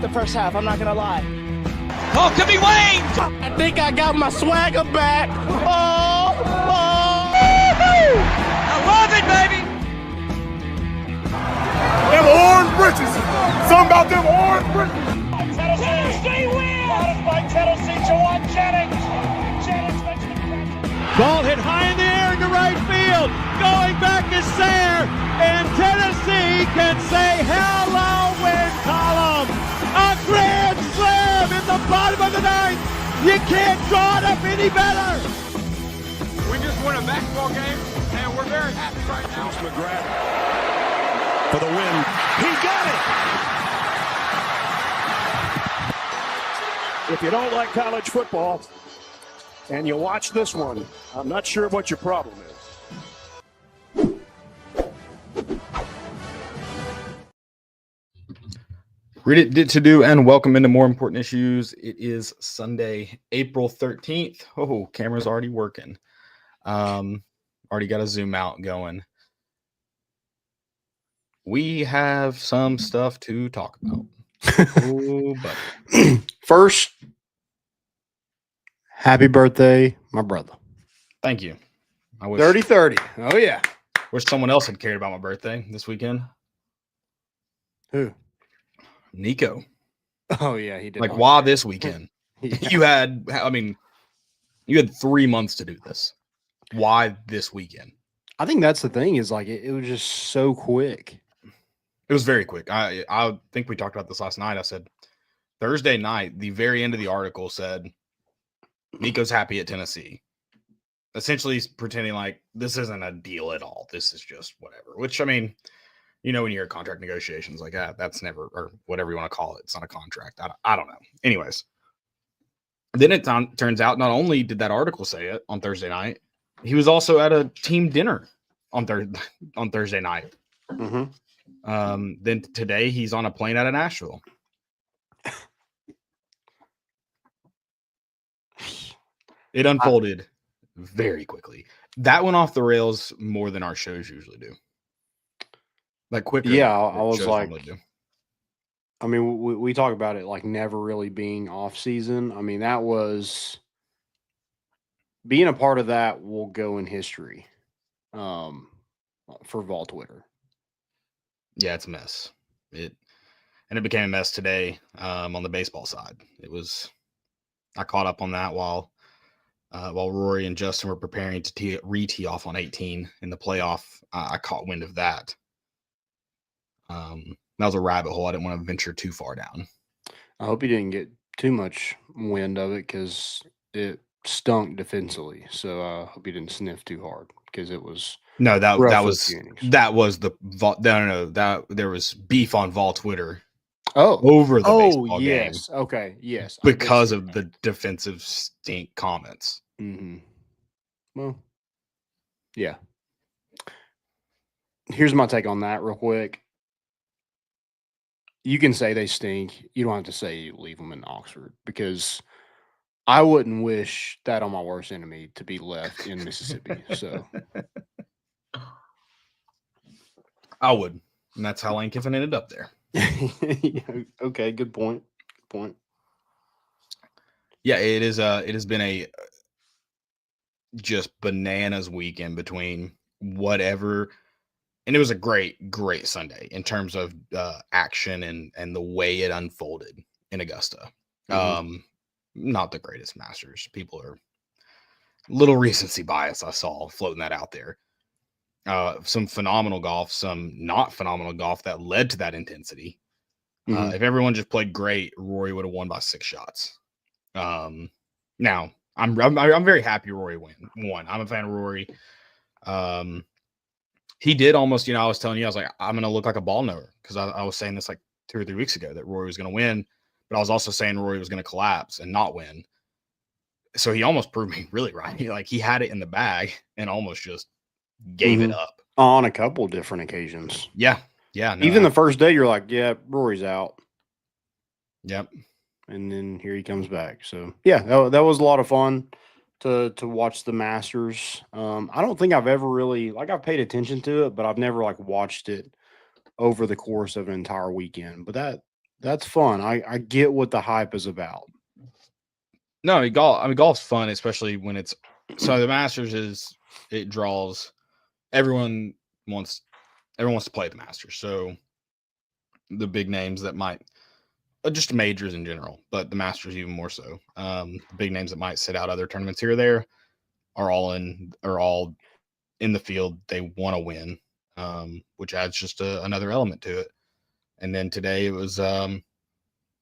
the first half, I'm not going to lie. Oh, could be Wayne! I think I got my swagger back. Oh! I love it, baby! Them orange britches. Something about them orange britches. Tennessee wins! By Tennessee, Jawan Jennings. Jennings makes the catch. Ball hit high in the air into right field. Going back is Sayre. And Tennessee can say hello, win column. A grand slam in the bottom of the ninth. You can't draw it up any better. We just won a basketball game, and we're very happy right now. McGrath for the win. He got it. If you don't like college football and you watch this one, I'm not sure what your problem is. Read it, did to do, and welcome into More Important Issues. It is Sunday, April 13th. Oh, camera's already working. Already got a zoom out going. We have some stuff to talk about. Oh, buddy. First, happy birthday, my brother. Thank you. I wish 30-30. Oh, yeah. wish someone else had cared about my birthday this weekend. Who? Nico. Oh, yeah, he did. Like, why this weekend? Yeah. You had 3 months to do this. Why this weekend? I think that's the thing is, like, it was just so quick. It was very quick. I think we talked about this last night. I said Thursday night, the very end of the article said Nico's happy at Tennessee. Essentially he's pretending like this isn't a deal at all. This is just whatever. Which, I mean, you know, when you're at contract negotiations, like that's never, or whatever you want to call it, it's not a contract. I don't know. Anyways, then it turns out not only did that article say it on Thursday night, he was also at a team dinner on Thursday night. Mm-hmm. Then today he's on a plane out of Nashville. It unfolded very quickly. That went off the rails more than our shows usually do. Like quicker. Yeah, I was shows like, normally do. I mean, we talk about it like never really being off season. I mean, that was being a part of that will go in history for Vol Twitter. Yeah, it's a mess. It became a mess today on the baseball side. I caught up on that while Rory and Justin were preparing to re-tee off on 18 in the playoff. I caught wind of that. That was a rabbit hole I didn't want to venture too far down. I hope you didn't get too much wind of it because it stunk defensively. So I hope you didn't sniff too hard because it was no that was the there was beef on Vol Twitter. Over the baseball game. Okay, yes, because of the defensive stink comments. Mm-hmm. Well, yeah. Here's my take on that real quick. You can say they stink. You don't have to say you leave them in Oxford because I wouldn't wish that on my worst enemy to be left in Mississippi. So I would. And that's how Lane Kiffin ended up there. Okay, good point. Good point. Yeah, it has been a just bananas weekend between whatever. And it was a great Sunday in terms of action and the way it unfolded in Augusta. Mm-hmm. Not the greatest Masters. People are little recency bias. I saw floating that out there. Some phenomenal golf, some not phenomenal golf that led to that intensity. Mm-hmm. If everyone just played great, Rory would have won by 6 shots. Now I'm very happy Rory won. I'm a fan of Rory. He did almost, I was telling you, I was like, I'm going to look like a ball knower because I was saying this like 2 or 3 weeks ago that Rory was going to win, but I was also saying Rory was going to collapse and not win. So he almost proved me really right. He had it in the bag and almost just gave it up on a couple different occasions. Yeah. No, even the first day, you're like, yeah, Rory's out. Yep. And then here he comes back. So yeah, that was a lot of fun to watch the Masters. I don't think I've ever really I've paid attention to it, but I've never watched it over the course of an entire weekend. But That's fun. I get what the hype is about. No, golf's fun, especially when it's so the Masters it draws everyone wants to play the Masters. So the big names that might just majors in general, but the Masters even more so. The big names that might sit out other tournaments here or there are all in the field. They want to win, which adds just another element to it. And then today it was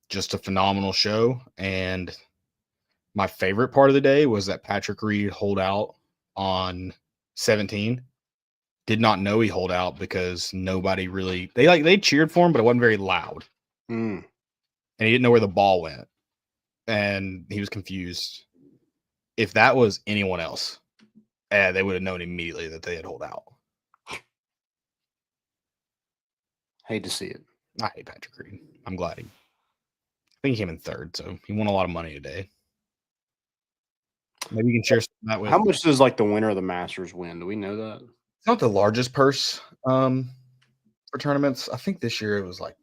just a phenomenal show. And my favorite part of the day was that Patrick Reed holed out on 17. Did not know he holed out because nobody really they cheered for him, but it wasn't very loud. And he didn't know where the ball went. And he was confused. If that was anyone else, they would have known immediately that they had holed out. Hate to see it. I hate Patrick Reed. I'm glad I think he came in third, so he won a lot of money today. Maybe you can share that with. How much does like the winner of the Masters win? Do we know that? It's not the largest purse for tournaments. I think this year it was like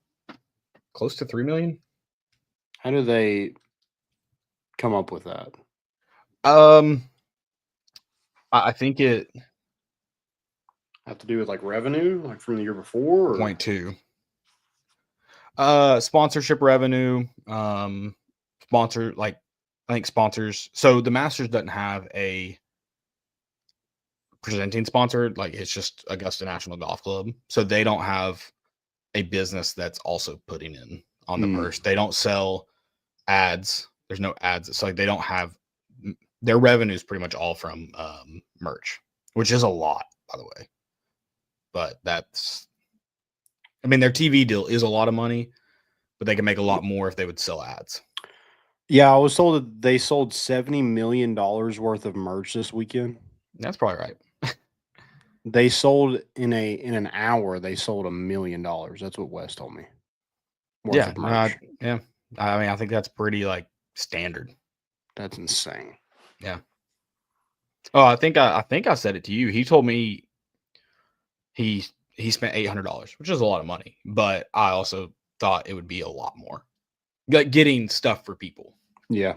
close to $3 million. How do they come up with that? I think it have to do with like revenue, like from the year before. Or? 0.2. Sponsorship revenue. Sponsor like I think sponsors. So the Masters doesn't have a presenting sponsor. Like it's just Augusta National Golf Club. So they don't have a business that's also putting in on the purse. They don't sell ads. There's no ads. So like they don't have their revenue is pretty much all from merch, which is a lot, by the way. But their TV deal is a lot of money, but they can make a lot more if they would sell ads. Yeah, I was told that they sold $70 million worth of merch this weekend. That's probably right. They sold in an hour. They sold $1 million. That's what Wes told me. Yeah, yeah. I think that's pretty like standard. That's insane. Yeah. Oh, I think I said it to you. He told me he spent $800, which is a lot of money, but I also thought it would be a lot more. Getting stuff for people. Yeah.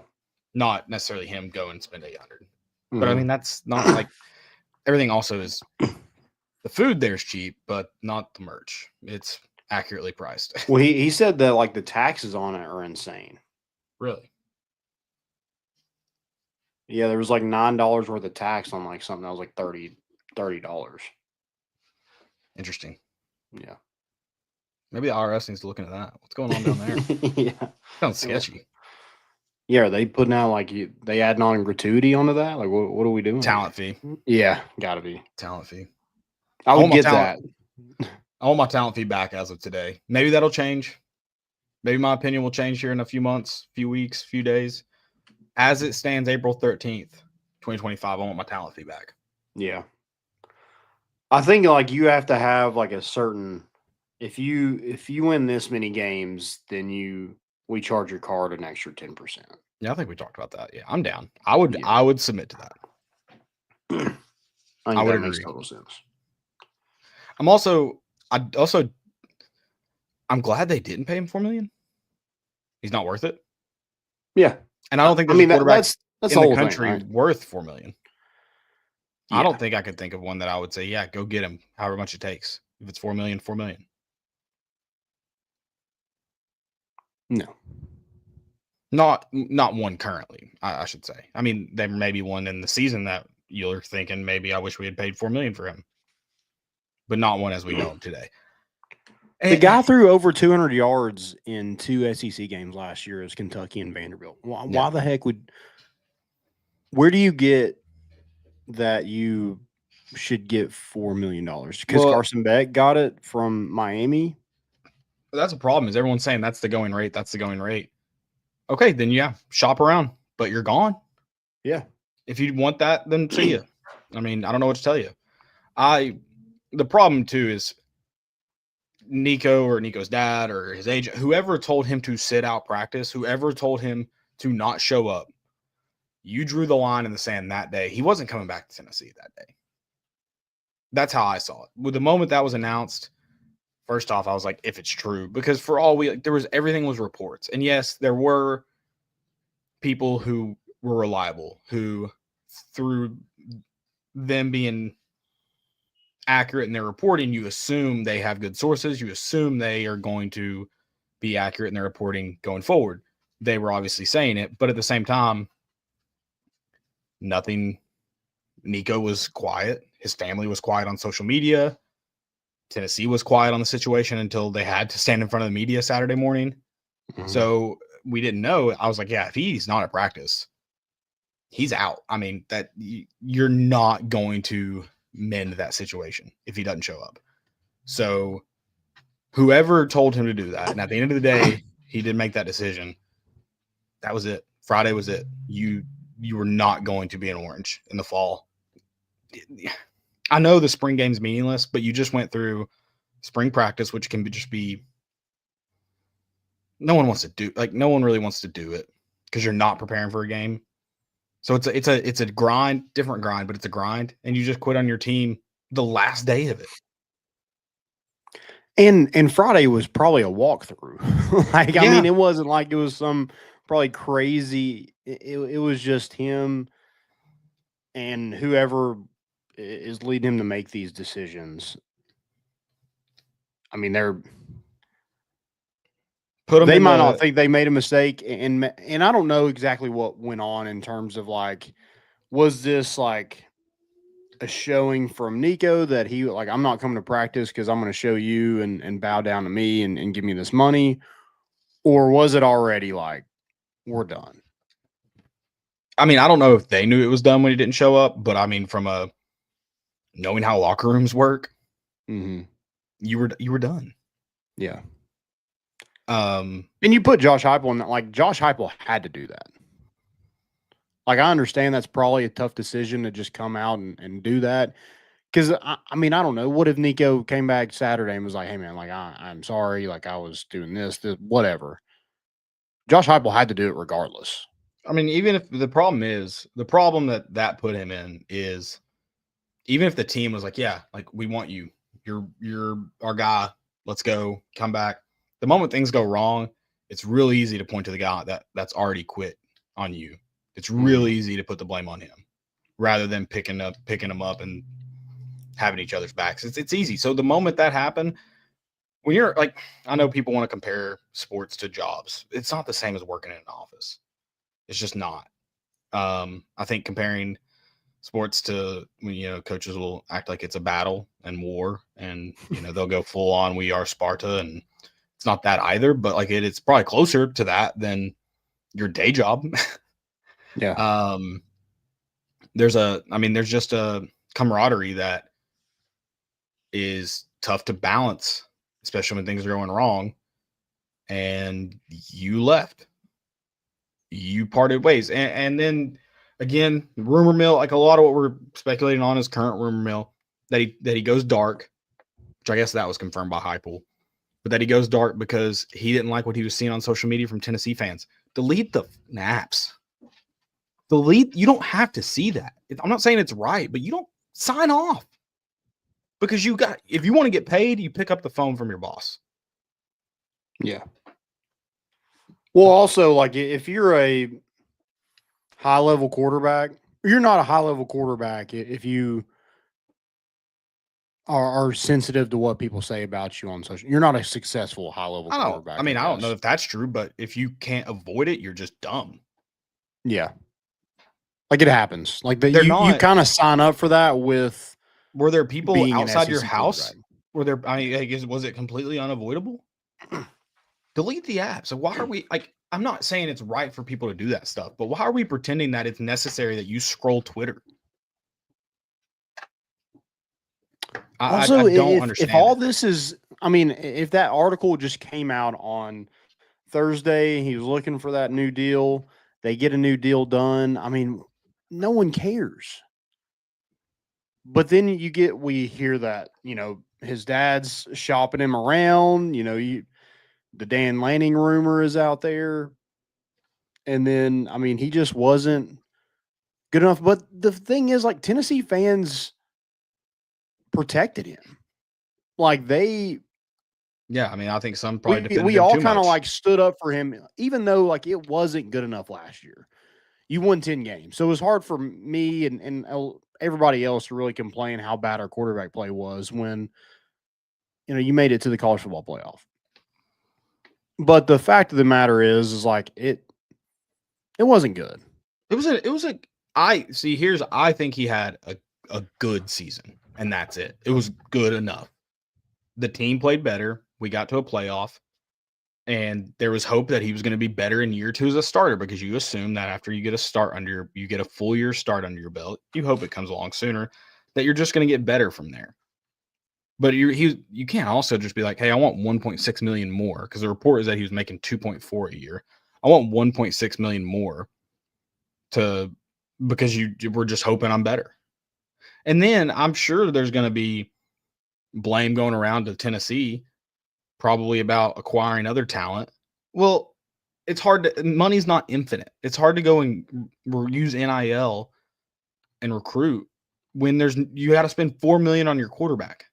Not necessarily him go and spend $800. Mm-hmm. But I mean, that's not like everything also is the food there's cheap, but not the merch. It's accurately priced. Well, he said that like the taxes on it are insane. Really? Yeah, there was like $9 worth of tax on like something that was like $30. Interesting. Yeah. Maybe the IRS needs to look into that. What's going on down there? Yeah. Sounds sketchy. Yeah, are they putting out like they adding on gratuity onto that? Like what are we doing? Talent fee. Yeah, gotta be. Talent fee. I would get that. I want my talent fee back as of today. Maybe that'll change. Maybe my opinion will change here in a few months, few weeks, few days. As it stands, April 13th, 2025, I want my talent fee back. Yeah. I think like you have to have like a certain if you win this many games, then we charge your card an extra 10%. Yeah, I think we talked about that. Yeah, I'm down. I would submit to that. I think that makes total sense. I'm glad they didn't pay him $4 million. He's not worth it. Yeah. And I don't think there's a quarterback that's in the country worth $4 million. Yeah. I don't think I could think of one that I would say, yeah, go get him, however much it takes. If it's $4 million, $4 million. No. Not one currently, I should say. I mean, there may be one in the season that you're thinking maybe I wish we had paid $4 million for him. But not one as we know him today. The guy threw over 200 yards in 2 SEC games last year as Kentucky and Vanderbilt. Why the heck where do you get that you should get $4 million? Because Carson Beck got it from Miami? That's a problem is everyone's saying that's the going rate. That's the going rate. Okay, then yeah, shop around, but you're gone. Yeah. If you want that, then see ya. I mean, I don't know what to tell you. The problem too is Nico or Nico's dad or his agent, whoever told him to sit out practice, whoever told him to not show up, you drew the line in the sand that day. He wasn't coming back to Tennessee that day. That's how I saw it. With the moment that was announced, First off, I was like, if it's true, because for all everything was reports. And yes, there were people who were reliable, who through them being accurate in their reporting, you assume they have good sources. You assume they are going to be accurate in their reporting going forward. They were obviously saying it, but at the same time, nothing. Nico was quiet. His family was quiet on social media. Tennessee was quiet on the situation until they had to stand in front of the media Saturday morning. Mm-hmm. So we didn't know. I was like, yeah, if he's not at practice, he's out. I mean, that you're not going to mend that situation if he doesn't show up. So whoever told him to do that, and at the end of the day, he did make that decision. That was it. Friday was it. You were not going to be in orange in the fall. I know the spring game's meaningless, but you just went through spring practice, which can just be no one really wants to do it because you're not preparing for a game. So it's a grind, different grind, but it's a grind, and you just quit on your team the last day of it. And Friday was probably a walkthrough. I mean, it wasn't like it was some probably crazy. It was just him and whoever is leading him to make these decisions. I mean, they might not think they made a mistake, and I don't know exactly what went on in terms of like, was this like a showing from Nico that he like, I'm not coming to practice because I'm going to show you and bow down to me and give me this money, or was it already like we're done? I mean, I don't know if they knew it was done when he didn't show up, but I mean, from knowing how locker rooms work, you were done. Yeah. And you put Josh Heupel in that, like Josh Heupel had to do that. Like, I understand that's probably a tough decision to just come out and do that. Because, I mean, I don't know. What if Nico came back Saturday and was like, hey, man, like, I'm sorry. Like, I was doing this, whatever. Josh Heupel had to do it regardless. I mean, even if the problem that put him in is even if the team was like, yeah, like, we want you. You're our guy. Let's go. Come back. The moment things go wrong, it's really easy to point to the guy that's already quit on you. It's really easy to put the blame on him rather than picking him up and having each other's backs. It's easy. So the moment that happened, when you're like, I know people want to compare sports to jobs. It's not the same as working in an office. It's just not. I think comparing sports to when, coaches will act like it's a battle and war and, they'll go full on, we are Sparta, and it's not that either, but like it's probably closer to that than your day job. Yeah. There's just a camaraderie that is tough to balance, especially when things are going wrong. And you left. You parted ways. And then again, rumor mill, like a lot of what we're speculating on is current rumor mill, that he goes dark, which I guess that was confirmed by Heupel, but that he goes dark because he didn't like what he was seeing on social media from Tennessee fans. Delete the naps. You don't have to see that. I'm not saying it's right, but you don't sign off because if you want to get paid, you pick up the phone from your boss. Yeah. Well, also, like, if you're a high-level quarterback, you're not a high-level quarterback if you are sensitive to what people say about you on social. You're not a successful high-level quarterback. I mean, I don't know if that's true, but if you can't avoid it, you're just dumb. Yeah. Like, it happens. Like, you kind of sign up for that with. Were there people outside your house? Was it completely unavoidable? Delete the app. So why are we like? I'm not saying it's right for people to do that stuff, but why are we pretending that it's necessary that you scroll Twitter? I don't understand. If all this is, I mean, if that article just came out on Thursday, he was looking for that new deal. They get a new deal done. I mean, no one cares. But then we hear that, his dad's shopping him around, the Dan Lanning rumor is out there. And then, I mean, he just wasn't good enough. But the thing is, like, Tennessee fans protected him. Like, they Yeah, I mean, I think some probably defended We him all too kind of much. like stood up for him, even though like it wasn't good enough last year. You won 10 games. So it was hard for me and everybody else to really complain how bad our quarterback play was when, you made it to the college football playoff. But the fact of the matter is like it wasn't good. I think he had a good season, and that's it. It was good enough. The team played better. We got to a playoff, and there was hope that he was going to be better in year 2 as a starter, because you assume that after you get a full year start under your belt, you hope it comes along sooner, that you're just going to get better from there. But you can't also just be like, hey, I want 1.6 million more, because the report is that he was making 2.4 a year. I want 1.6 million more because you were just hoping I'm better. And then I'm sure there's going to be blame going around to Tennessee, probably about acquiring other talent. Well, it's hard money's not infinite. It's hard to go and use NIL and recruit when you got to spend $4 million on your quarterback.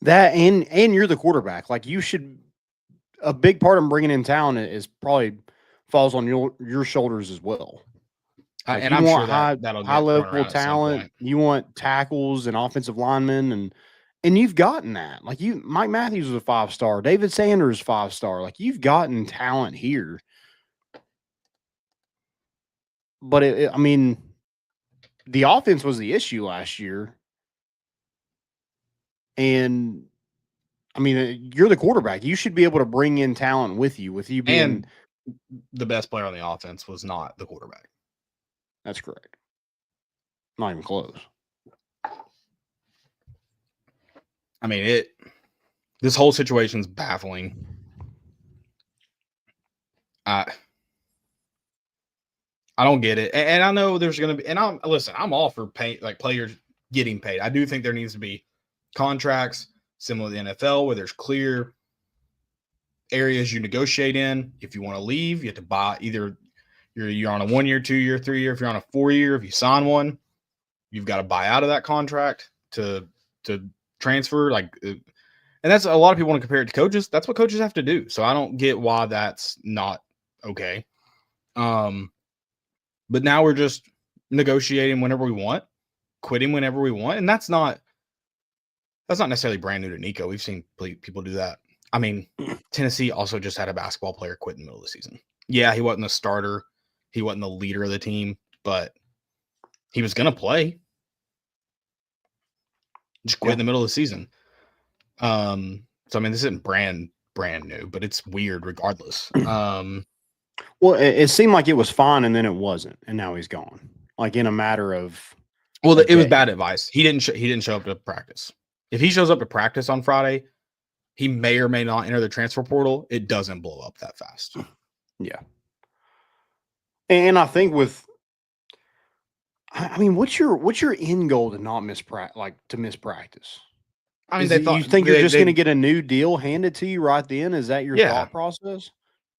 That and you're the quarterback. Like a big part of bringing in talent is probably falls on your shoulders as well. Like and I'm sure that'll high get level talent. You want tackles and offensive linemen, and you've gotten that. Like Mike Matthews was a 5-star, David Sanders 5-star. Like you've gotten talent here. But I mean, the offense was the issue last year. And I mean, you're the quarterback. You should be able to bring in talent with you being. And the best player on the offense was not the quarterback. That's correct. Not even close. I mean, this whole situation's baffling. I don't get it. And I know there's going to be, and I'm all for players getting paid. I do think there needs to be contracts similar to the NFL where there's clear areas you negotiate in. If you want to leave, you have to buy either you're on a 1 year, 2 year, 3 year. If you're on a 4 year, if you sign one, you've got to buy out of that contract to transfer. And that's a lot of people want to compare it to coaches. That's what coaches have to do. So I don't get why that's not okay. But now we're just negotiating whenever we want, quitting whenever we want. And that's not necessarily brand new to Nico. We've seen people do that. I mean, Tennessee also just had a basketball player quit in the middle of the season. Yeah, he wasn't a starter. He wasn't the leader of the team, but he was going to play. Just quit in the middle of the season. So, I mean, this isn't brand new, but it's weird regardless. Well, it seemed like it was fine, and then it wasn't, and now he's gone. Like in a matter of. Well, it was bad advice. He didn't show up to practice. If he shows up to practice on Friday, he may or may not enter the transfer portal. It doesn't blow up that fast. Yeah. And I think I mean, what's your end goal to not miss practice? I mean, you think you're just going to get a new deal handed to you right then? Is that your thought process?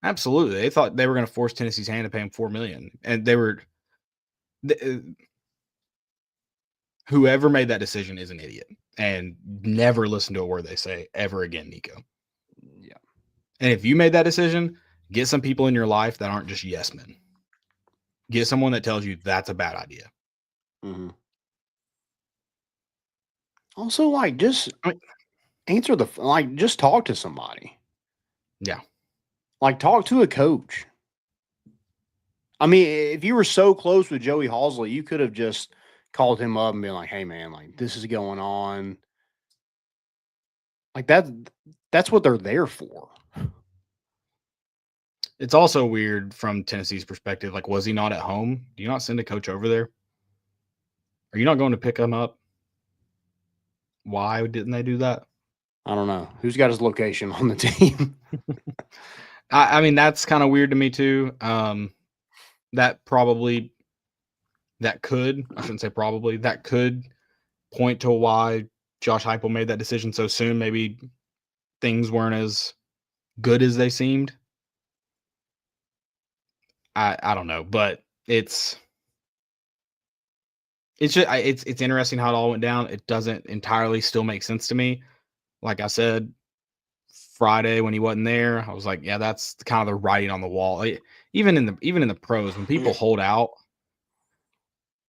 Absolutely. They thought they were going to force Tennessee's hand to pay him $4 million, and whoever made that decision is an idiot, and never listen to a word they say ever again, Nico. Yeah. And if you made that decision, get some people in your life that aren't just yes men. Get someone that tells you that's a bad idea. Mm-hmm. Also, just answer just talk to somebody. Yeah. Talk to a coach. I mean, if you were so close with Joey Halsley, you could have just called him up and been like, hey, man, this is going on. That's what they're there for. It's also weird from Tennessee's perspective. Was he not at home? Do you not send a coach over there? Are you not going to pick him up? Why didn't they do that? I don't know. Who's got his location on the team? I mean, that's kind of weird to me too. That could point to why Josh Heupel made that decision so soon. Maybe things weren't as good as they seemed. I don't know, but it's interesting how it all went down. It doesn't entirely still make sense to me. like I said, Friday when he wasn't there, I was like, yeah, that's kind of the writing on the wall. Even in the pros, when people hold out,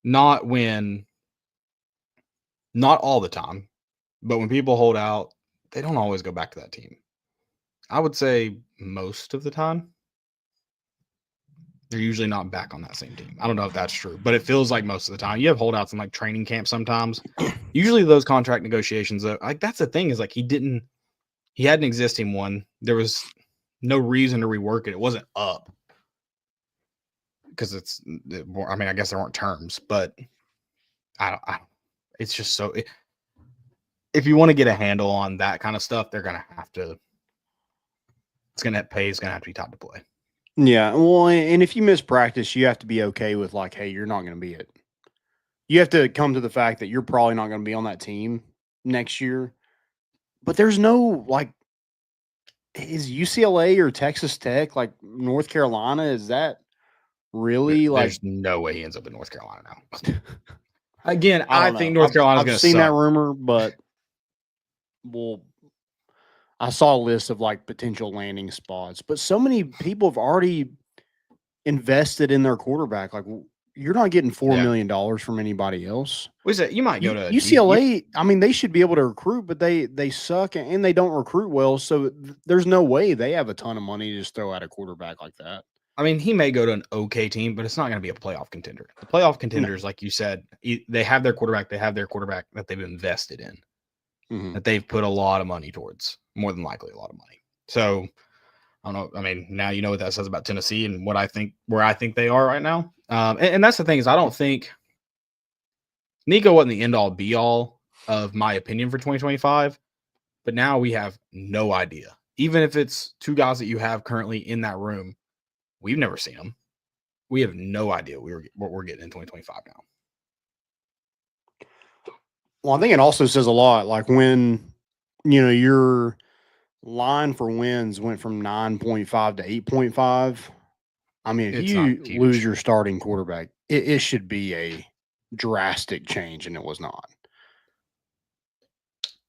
not all the time, but when people hold out, they don't always go back to that team. I would say most of the time, they're usually not back on that same team. I don't know if that's true, but it feels like most of the time. You have holdouts in like training camp sometimes. Usually those contract negotiations, like that's the thing is like he had an existing one. There was no reason to rework it. It wasn't up because I guess there weren't terms, but I don't it's just so if you want to get a handle on that kind of stuff, they're going to have to, it's going to have to be top to play. Yeah. Well, and if you miss practice, you have to be okay with like, hey, you're not going to be it. You have to come to the fact that you're probably not going to be on that team next year. But there's no like, is UCLA or Texas Tech, like North Carolina, is that really like? There's no way he ends up in North Carolina now. Again, I think North Carolina's going to suck. I've seen that rumor, but well, I saw a list of like potential landing spots, but so many people have already invested in their quarterback. Like you're not getting $4 million from anybody else. What is it? You might go to UCLA. I mean, they should be able to recruit, but they suck and they don't recruit well. So there's no way they have a ton of money to just throw at a quarterback like that. I mean, he may go to an okay team, but it's not going to be a playoff contender. The playoff contenders, like you said, they have their quarterback. They have their quarterback that they've invested in, that they've put a lot of money towards, more than likely a lot of money. So I don't know. I mean, now you know what that says about Tennessee and where I think they are right now. And that's the thing is I don't think Nico wasn't the end all be all of my opinion for 2025, but now we have no idea. Even if it's two guys that you have currently in that room, we've never seen them. We have no idea what we're getting in 2025 now. Well, I think it also says a lot. Like when, your line for wins went from 9.5 to 8.5. I mean, if you lose your starting quarterback, it should be a drastic change, and it was not.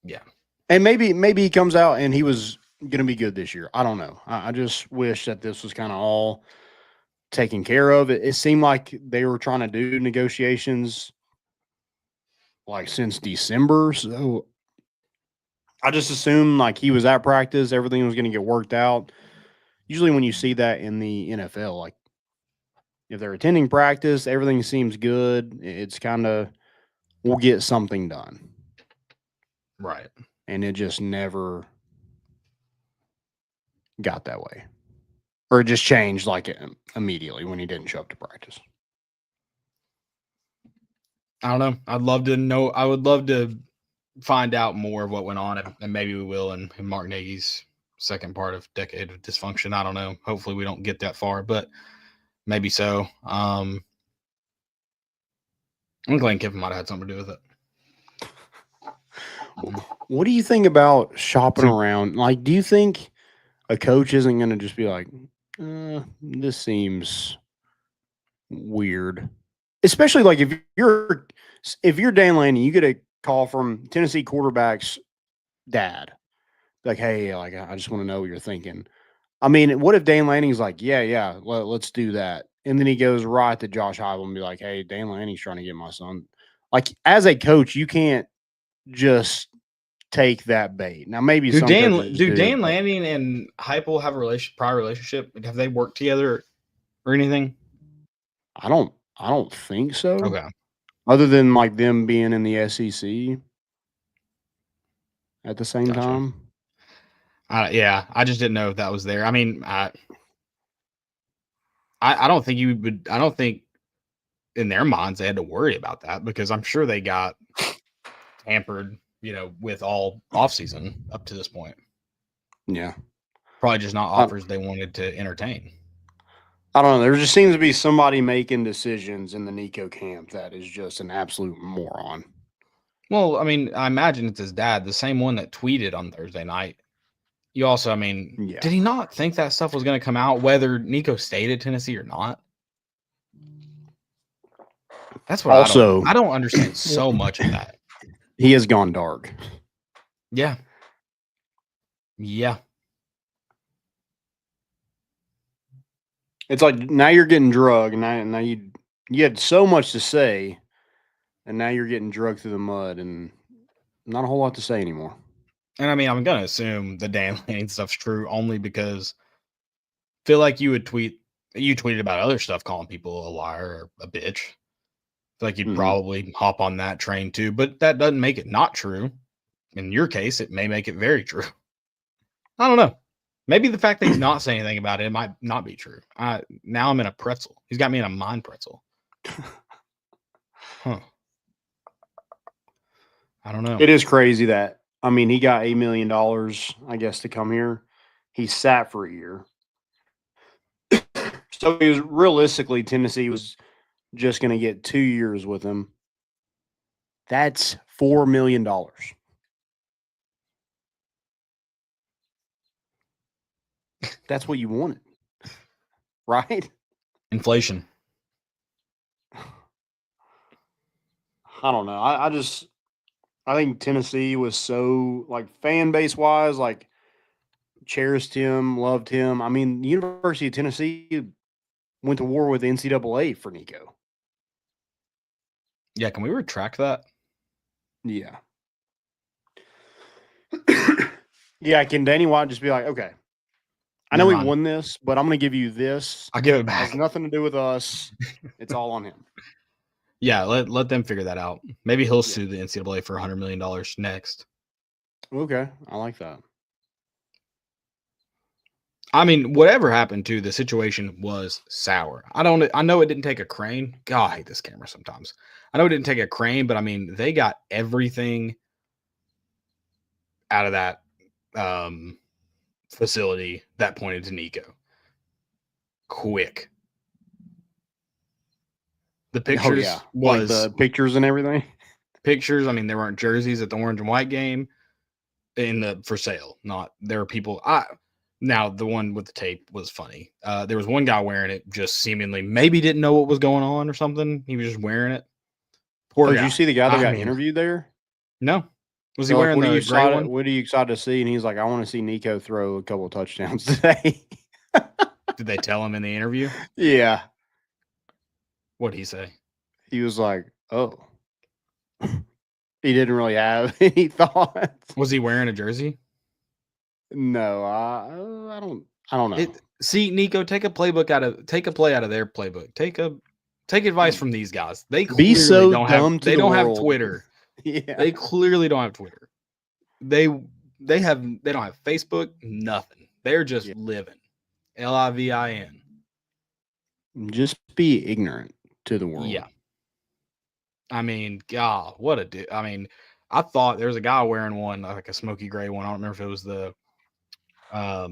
Yeah. And maybe he comes out and he was going to be good this year. I don't know. I just wish that this was kind of all taken care of. It seemed like they were trying to do negotiations like since December. So I just assumed like he was at practice, everything was going to get worked out. Usually when you see that in the NFL, like if they're attending practice, everything seems good. It's kind of, we'll get something done. Right. And it just never got that way. Or it just changed like immediately when he didn't show up to practice. I don't know. I'd love to know. I would love to find out more of what went on, and maybe we will in Mark Nagy's second part of Decade of Dysfunction. I don't know. Hopefully we don't get that far, but maybe so. I'm glad Kiffin might have had something to do with it. What do you think about shopping around? Like, do you think a coach isn't going to just be like, this seems weird? Especially like if you're Dan Lanning, you get a call from Tennessee quarterback's dad. Like, hey, like I just want to know what you're thinking. I mean, what if Dan Lanning's like, yeah, let's do that. And then he goes right to Josh Heupel and be like, hey, Dan Lanning's trying to get my son. Like, as a coach, you can't just take that bait. Now, maybe do Dan Lanning and Heupel have a prior relationship? Have they worked together or anything? I don't think so. Okay. Other than like them being in the SEC at the same time. Yeah, I just didn't know if that was there. I mean, I don't think you would. I don't think in their minds they had to worry about that because I'm sure they got hampered, with all offseason up to this point. Yeah, probably just not offers they wanted to entertain. I don't know. There just seems to be somebody making decisions in the Nico camp that is just an absolute moron. Well, I mean, I imagine it's his dad, the same one that tweeted on Thursday night. You also, did he not think that stuff was going to come out, whether Nico stayed at Tennessee or not? That's what I don't understand so much of that. He has gone dark. Yeah. Yeah. It's like now you're getting drugged, and now you had so much to say, and now you're getting drugged through the mud, and not a whole lot to say anymore. And I mean, I'm going to assume the Dan Lanning stuff's true only because I feel like you tweeted about other stuff calling people a liar or a bitch. I feel like you'd probably hop on that train too, but that doesn't make it not true. In your case, it may make it very true. I don't know. Maybe the fact that he's not saying anything about it might not be true. Now I'm in a pretzel. He's got me in a mind pretzel. Huh. I don't know. It is crazy that, I mean, he got $8 million, I guess, to come here. He sat for a year. So he was realistically, Tennessee was just going to get 2 years with him. That's $4 million. That's what you wanted, right? Inflation. I don't know. I think Tennessee was so, like, fan base wise, like, cherished him, loved him. I mean, the University of Tennessee went to war with the NCAA for Nico. Yeah, can we retract that? Yeah. Yeah, can Danny White just be like, okay, I know we won this, but I'm going to give you this. I'll give it It back. has nothing to do with us. It's all on him. Yeah, let them figure that out. Maybe he'll sue the NCAA for $100 million next. Okay, I like that. I mean, whatever happened to the situation was sour. I know it didn't take a crane. God, I hate this camera sometimes. I know it didn't take a crane, but I mean, they got everything out of that facility that pointed to Nico. Quick. The pictures was like the pictures and everything. Pictures. I mean, there weren't jerseys at the orange and white game for sale. There were people. Now the one with the tape was funny. There was one guy wearing it, just seemingly maybe didn't know what was going on or something. He was just wearing it. Poor guy. Did you see the guy that got interviewed there? No. Was he wearing the gray one? What are you excited to see? And he's like, I want to see Nico throw a couple of touchdowns today. Did they tell him in the interview? Yeah. What'd he say? He was like, oh. He didn't really have any thoughts. Was he wearing a jersey? No, I don't know. See, Nico, take a play out of their playbook. Take advice from these guys. They clearly don't have Twitter. Yeah. They clearly don't have Twitter. They don't have Facebook, nothing. They're just living. LIVIN. Just be ignorant to the world. Yeah. I mean, God, what a dude. I mean, I thought there was a guy wearing one, like a smoky gray one. I don't remember if it was I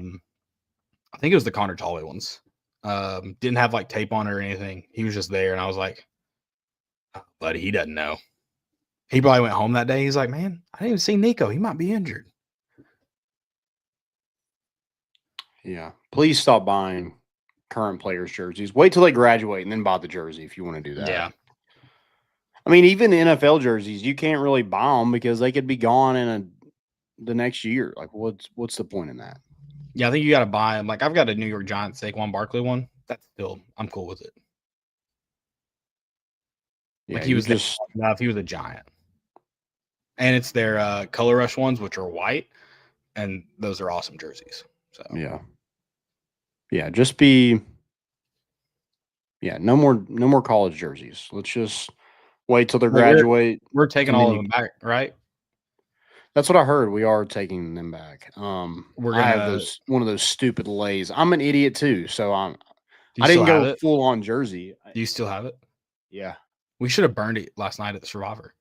think it was the Connor Tolley ones. Didn't have like tape on it or anything. He was just there, and I was like, oh, buddy, he doesn't know. He probably went home that day. He's like, man, I didn't even see Nico. He might be injured. Yeah. Please stop buying current players' jerseys. Wait till they graduate and then buy the jersey if you want to do that. Yeah. I mean, even the NFL jerseys, you can't really buy them because they could be gone in the next year. Like, what's the point in that? Yeah, I think you got to buy them. Like, I've got a New York Giants Saquon Barkley one. That's still, I'm cool with it. Yeah, like he was just enough. He was a Giant, and it's their Color Rush ones, which are white, and those are awesome jerseys. So yeah, just be. Yeah, no more college jerseys. Let's just wait till they graduate. We're taking all of them back, right? That's what I heard. We are taking them back. I have one of those stupid lays. I'm an idiot too, so I didn't go full on jersey. Do you still have it? Yeah. We should have burned it last night at the Survivor.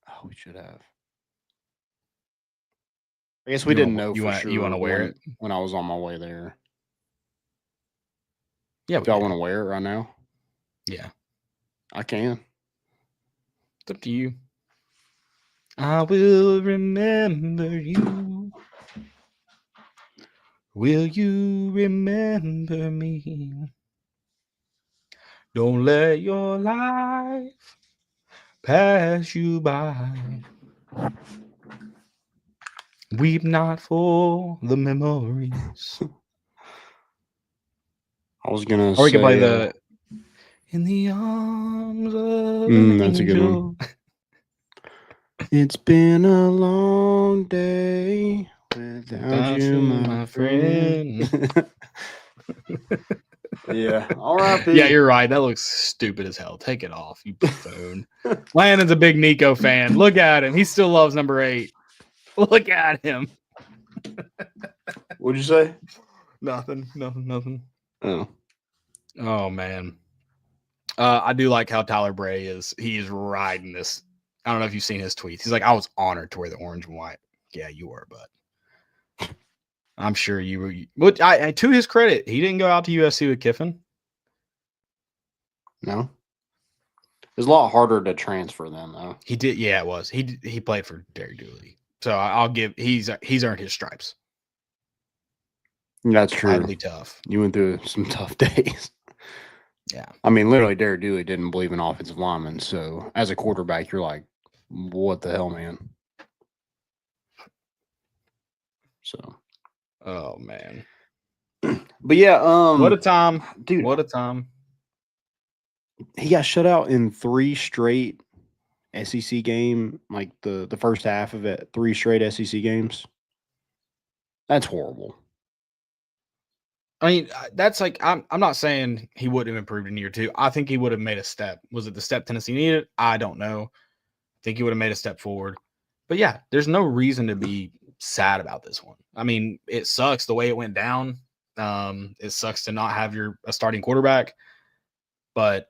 Oh, we should have. I guess we didn't know for sure. You want to wear it? When I was on my way there. Yeah. Do I want to wear it right now? Yeah. I can. It's up to you. I will remember you. Will you remember me? Don't let your life pass you by. Weep not for the memories. I was gonna Or we say can play the In the Arms of an that's a good Angel. one. It's been a long day without you, my friend. Yeah. R.I.P. Yeah, you're right. That looks stupid as hell. Take it off, you buffoon. Landon's a big Nico fan. Look at him. He still loves number 8. Look at him. What'd you say? Nothing. Oh, Man. I do like how Tyler Bray is. He is riding this. I don't know if you've seen his tweets. He's like, I was honored to wear the orange and white. Yeah, you were, but I'm sure you were. But to his credit, he didn't go out to USC with Kiffin. no. It was a lot harder to transfer then, though. He did. Yeah, it was. He played for Derek Dooley. So I'll give. He's earned his stripes. That's true. Badly tough. You went through some tough days. Yeah. I mean, literally, Derek Dooley didn't believe in offensive linemen. So as a quarterback, you're like, what the hell, man? So. Oh, man. But yeah. What a time. Dude. What a time. He got shut out in 3 straight SEC game, like the first half of it, 3 straight SEC games. That's horrible. I mean, that's like I'm not saying he wouldn't have improved in year 2. I think he would have made a step. Was it the step Tennessee needed? I don't know. I think he would have made a step forward. But yeah, there's no reason to be sad about this one. I mean, it sucks the way it went down. It sucks to not have a starting quarterback, but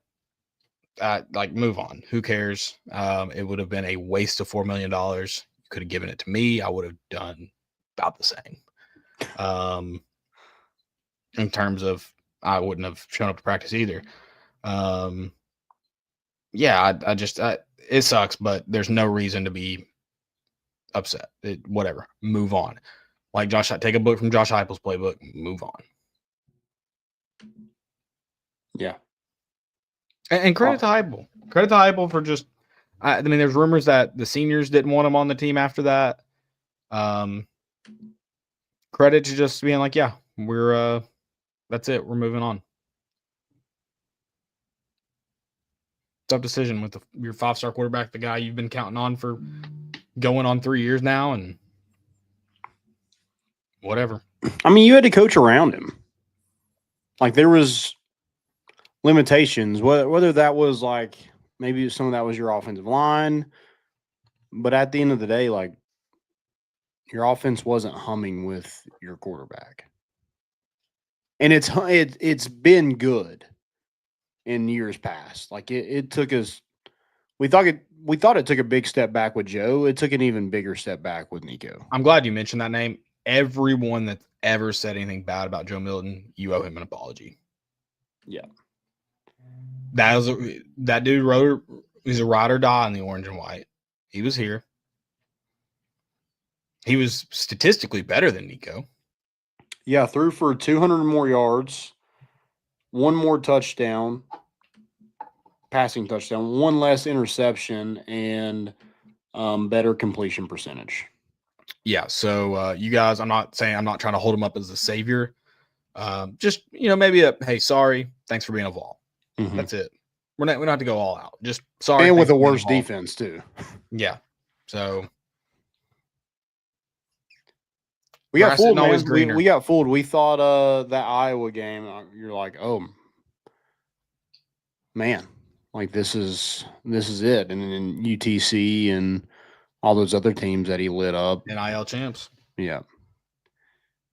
move on. Who cares? It would have been a waste of $4 million. You could have given it to me. I would have done about the same. In terms of, I wouldn't have shown up to practice either. Yeah, it sucks, but there's no reason to be upset. Whatever. Move on. Like take a book from Josh Heupel's playbook. Move on. Yeah. And credit to Heupel. Credit to Heupel for just. I mean, there's rumors that the seniors didn't want him on the team after that. Credit to just being like, yeah, we're that's it. We're moving on. Tough decision with your 5-star quarterback, the guy you've been counting on for going on 3 years now, and whatever. I mean, you had to coach around him. Like, there was limitations, whether that was like maybe some of that was your offensive line, but at the end of the day, like, your offense wasn't humming with your quarterback. And it's been good in years past. Like, it took us we thought it took a big step back with Joe. It took an even bigger step back with Nico. I'm glad you mentioned that name. Everyone that's ever said anything bad about Joe Milton, you owe him an apology. Yeah. That dude he's a ride or die in the orange and white. He was here. He was statistically better than Nico. Yeah, threw for 200 more yards, 1 more touchdown, passing touchdown, 1 less interception, and better completion percentage. Yeah, so you guys, I'm not trying to hold him up as the savior. Just, maybe hey, sorry, thanks for being involved. Mm-hmm. That's it. We don't have to go all out. Just sorry. And with a worse defense, too. Yeah. So we got fooled, man. We got fooled. We thought that Iowa game, you're like, oh, man, like this is it. And then UTC and all those other teams that he lit up. NIL champs. Yeah.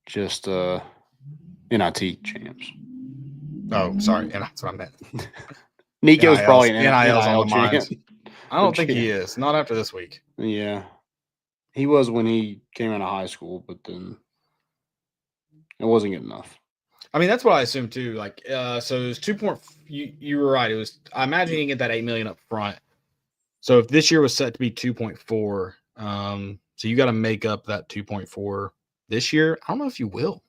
Just NIT champs. Oh, sorry. And that's what I meant. Nico's probably an NIL's NIL on the mind. champ. I don't think he is. Not after this week. Yeah. He was when he came out of high school, but then it wasn't good enough. I mean, that's what I assumed too. Like, so it was 2 point. You were right. It was. I imagine you can get that $8 million up front. So if this year was set to be 2.4, so you got to make up that 2.4 this year. I don't know if you will.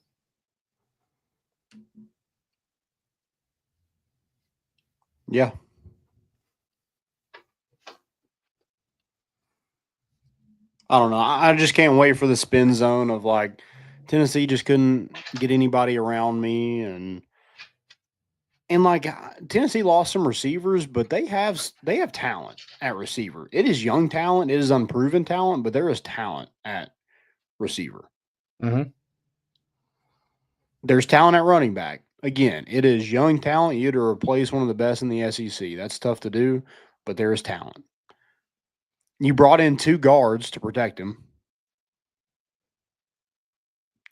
I don't know. I just can't wait for the spin zone of like Tennessee just couldn't get anybody around me, and like Tennessee lost some receivers, but they have talent at receiver. It is young talent, it is unproven talent, but there is talent at receiver. Mm-hmm. There's talent at running back. Again, it is young talent. You had to replace one of the best in the SEC. That's tough to do, but there is talent. You brought in 2 guards to protect him.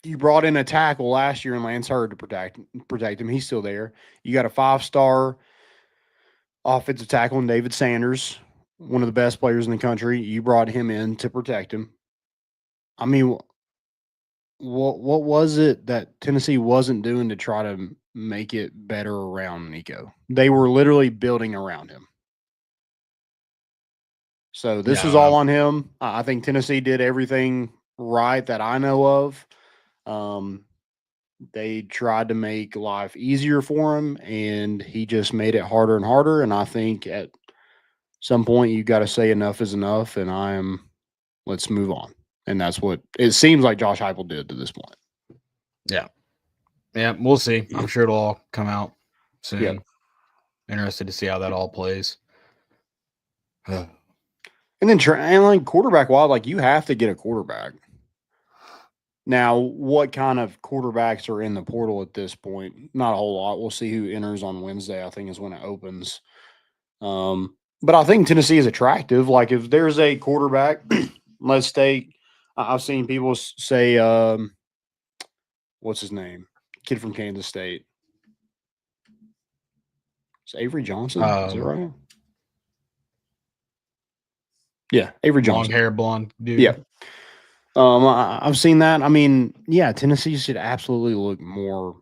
You brought in a tackle last year in Lance Hurd to protect him. He's still there. You got a 5-star offensive tackle in David Sanders, one of the best players in the country. You brought him in to protect him. I mean, what was it that Tennessee wasn't doing to try to make it better around Nico? They were literally building around him. So this is all on him. I think Tennessee did everything right that I know of. They tried to make life easier for him, and he just made it harder and harder. And I think at some point you got to say enough is enough, and let's move on. And that's what it seems like Josh Heupel did to this point. Yeah. Yeah, we'll see. I'm sure it'll all come out soon. Yep. Interested to see how that all plays. And then like quarterback wild, like you have to get a quarterback. Now, what kind of quarterbacks are in the portal at this point? Not a whole lot. We'll see who enters on Wednesday, I think is when it opens. But I think Tennessee is attractive. Like if there's a quarterback, let's take, I've seen people say, what's his name? Kid from Kansas State. It's Avery Johnson. Is it right? Yeah, Avery Johnson. Long hair, blonde dude. Yeah. I've seen that. I mean, yeah, Tennessee should absolutely look more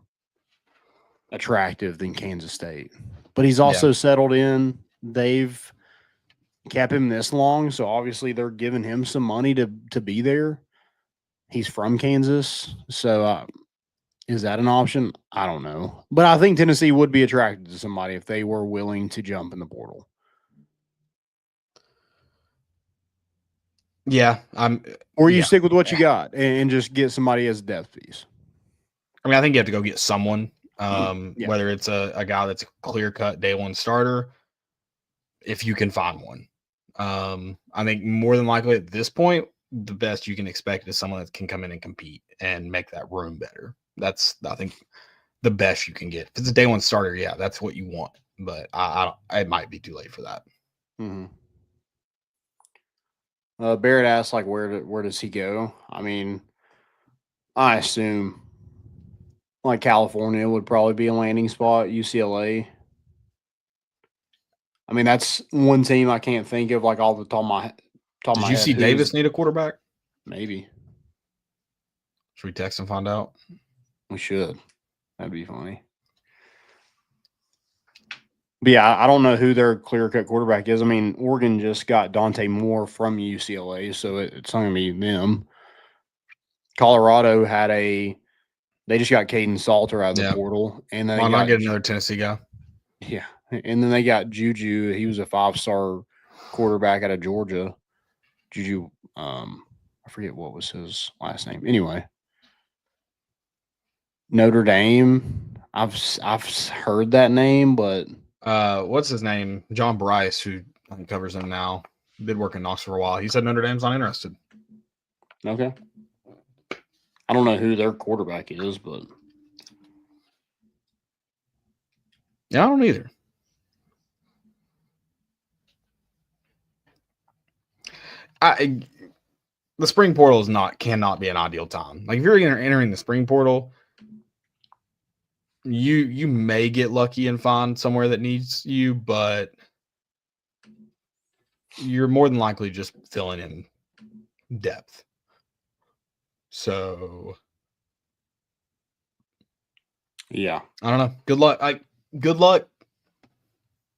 attractive than Kansas State. But he's also settled in. They've kept him this long, so obviously they're giving him some money to be there. He's from Kansas, so is that an option? I don't know. But I think Tennessee would be attracted to somebody if they were willing to jump in the portal. Yeah, or you stick with what you got and just get somebody as a depth piece. I mean, I think you have to go get someone, whether it's a guy that's a clear-cut day one starter, if you can find one. I think more than likely at this point, the best you can expect is someone that can come in and compete and make that room better. That's, I think, the best you can get. If it's a day one starter, yeah, that's what you want. But it might be too late for that. Mm-hmm. Barrett asked, like, where does he go? I mean, I assume, like, California would probably be a landing spot, UCLA. I mean, that's one team I can't think of, like, off the top of my head. Did UC Davis need a quarterback? Maybe. Should we text and find out? We should. That'd be funny. But yeah, I don't know who their clear-cut quarterback is. I mean, Oregon just got Dante Moore from UCLA, so it's not going to be them. Colorado they just got Caden Salter out of the portal. And then why not get another Tennessee guy? Yeah. And then they got Juju. He was a 5-star quarterback out of Georgia. Juju, I forget what was his last name. Anyway, Notre Dame. I've heard that name, but what's his name? John Bryce, who covers him now, did work in Knoxville for a while. He said Notre Dame's not interested. Okay. I don't know who their quarterback is, but yeah, I don't either. The spring portal cannot be an ideal time. Like if you're entering the spring portal, you may get lucky and find somewhere that needs you, but you're more than likely just filling in depth. So yeah, I don't know. Good luck. Good luck.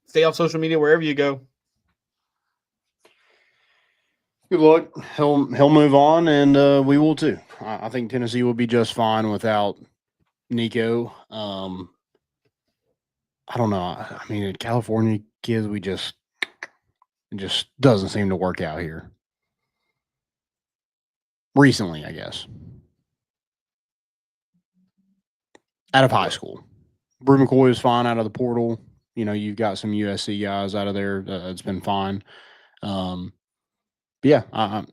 Stay off social media wherever you go. Good luck. He'll move on, and we will too. I think Tennessee will be just fine without Nico. I don't know. I mean, California kids, it just doesn't seem to work out here. recently, I guess. Out of high school. Brew McCoy was fine out of the portal. You know, you've got some USC guys out of there. It's been fine. But yeah,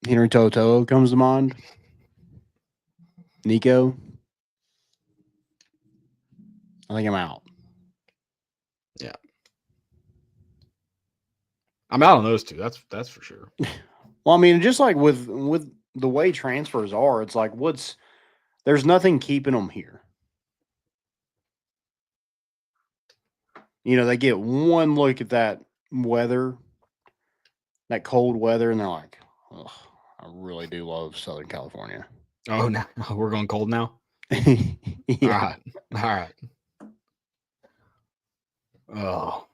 Henry Toto comes to mind. Nico. I think I'm out. Yeah. I'm out on those two. That's for sure. Well, I mean, just like with the way transfers are, it's like there's nothing keeping them here. You know, they get one look at that weather, that cold weather, and they're like, ugh, I really do love Southern California. Oh, no, we're going cold now? Yeah. All right. Oh.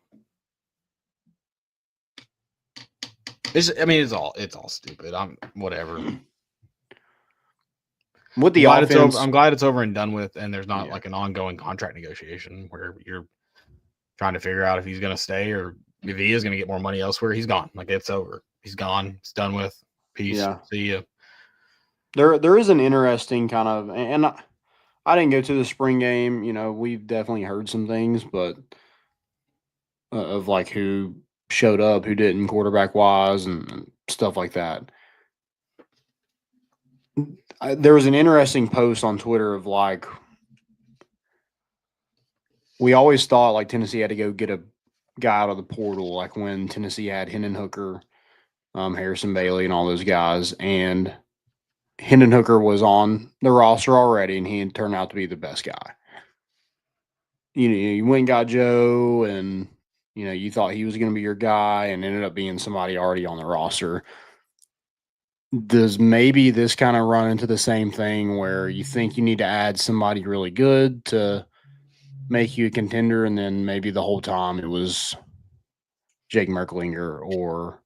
It's all stupid. I'm whatever. With the offense, I'm glad it's over and done with, and there's not like an ongoing contract negotiation where you're trying to figure out if he's going to stay or if he is going to get more money elsewhere. He's gone. Like, it's over. He's gone. It's done with. Peace. Yeah. See ya. There is an interesting kind of, and I didn't go to the spring game. You know, we've definitely heard some things, but of like who showed up, who didn't, quarterback wise, and stuff like that. There was an interesting post on Twitter of like, we always thought like Tennessee had to go get a guy out of the portal, like when Tennessee had Hendon Hooker, Harrison Bailey, and all those guys, and Hendon Hooker was on the roster already, and he had turned out to be the best guy. You know, you went and got Joe, and you know you thought he was going to be your guy, and ended up being somebody already on the roster. Does maybe this kind of run into the same thing where you think you need to add somebody really good to make you a contender, and then maybe the whole time it was Jake Merklinger or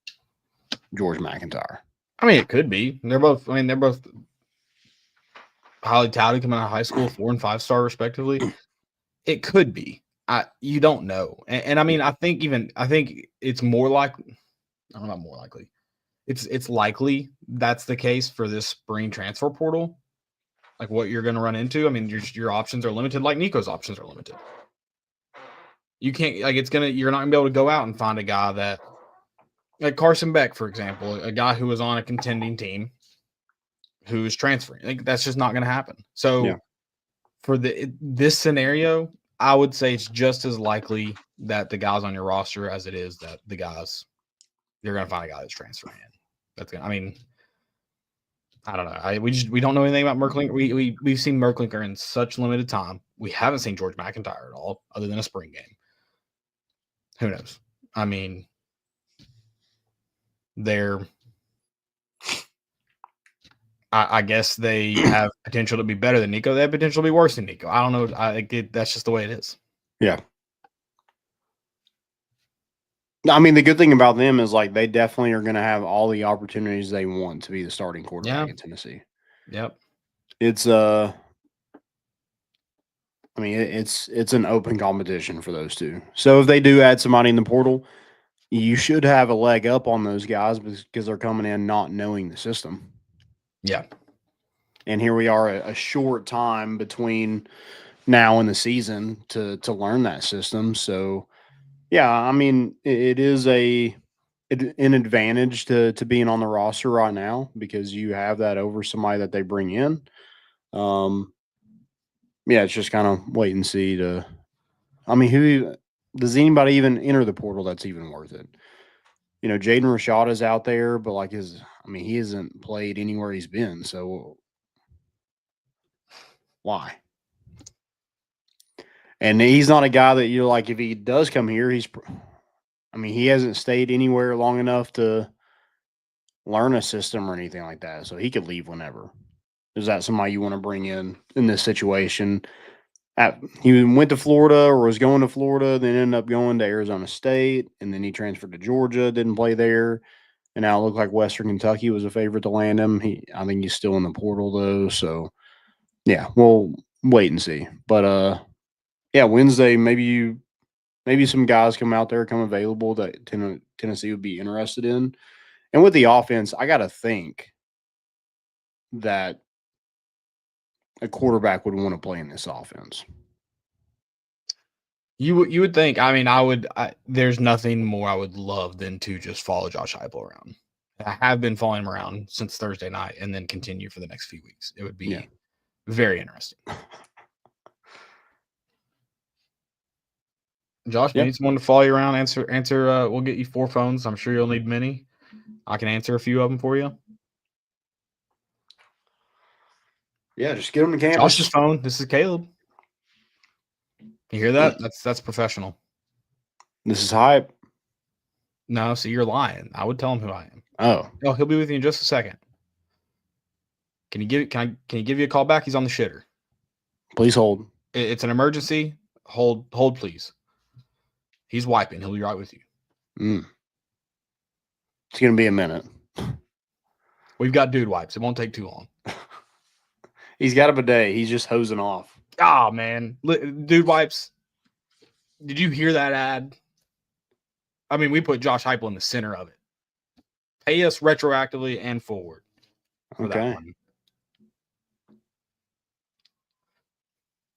George McIntyre? I mean, it could be. They're both highly touted coming out of high school, 4- and 5-star respectively. It could be. You don't know. And I mean, I think it's more likely. I don't know, more likely. It's likely that's the case for this spring transfer portal. Like what you're going to run into. I mean, your options are limited, like Nico's options are limited. You can't you're not gonna be able to go out and find a guy that, like Carson Beck, for example, a guy who was on a contending team who's transferring. Like that's just not going to happen. So for this scenario, I would say it's just as likely that the guys on your roster as it is that the guys you're going to find a guy that's transferring in. That's gonna. I mean, I don't know. We don't know anything about Merklinger. We've seen Merklinger in such limited time. We haven't seen George McIntyre at all, other than a spring game. Who knows? I mean, I guess they have potential to be better than Nico. They have potential to be worse than Nico. I don't know. That's just the way it is. Yeah. I mean, the good thing about them is like they definitely are going to have all the opportunities they want to be the starting quarterback in Tennessee. Yep. It's I mean, it's an open competition for those two. So if they do add somebody in the portal, you should have a leg up on those guys because they're coming in not knowing the system. Yeah. And here we are, a short time between now and the season to learn that system. So, yeah, I mean, it is an advantage to being on the roster right now because you have that over somebody that they bring in. Yeah, it's just kind of wait and see I mean, who does anybody even enter the portal that's even worth it? You know, Jaden Rashad is out there, but like he hasn't played anywhere he's been. So why? And he's not a guy that you're like, if he does come here, he hasn't stayed anywhere long enough to learn a system or anything like that. So he could leave whenever. Is that somebody you want to bring in this situation? He went to Florida or was going to Florida, then ended up going to Arizona State, and then he transferred to Georgia, didn't play there. And now it looked like Western Kentucky was a favorite to land him. I think he's still in the portal though. So yeah, we'll wait and see. But yeah, Wednesday, maybe some guys come out there, come available that Tennessee would be interested in. And with the offense, I got to think that a quarterback would want to play in this offense. You would think. I mean, there's nothing more I would love than to just follow Josh Heupel around. I have been following him around since Thursday night, and then continue for the next few weeks. It would be very interesting. Josh, you need someone to follow you around. Answer. We'll get you 4 phones. I'm sure you'll need many. I can answer a few of them for you. Yeah, just get them to campus. Josh's phone. This is Caleb. You hear that? That's professional. This is hype. No, see, you're lying. I would tell him who I am. Oh, no, he'll be with you in just a second. Can you give you a call back? He's on the shitter. Please hold. It's an emergency. Hold, please. He's wiping. He'll be right with you. It's gonna be a minute. We've got dude wipes. It won't take too long. He's got a bidet. He's just hosing off. Ah, man. Dude wipes. Did you hear that ad? I mean, we put Josh Heupel in the center of it. Pay us retroactively and forward. Okay.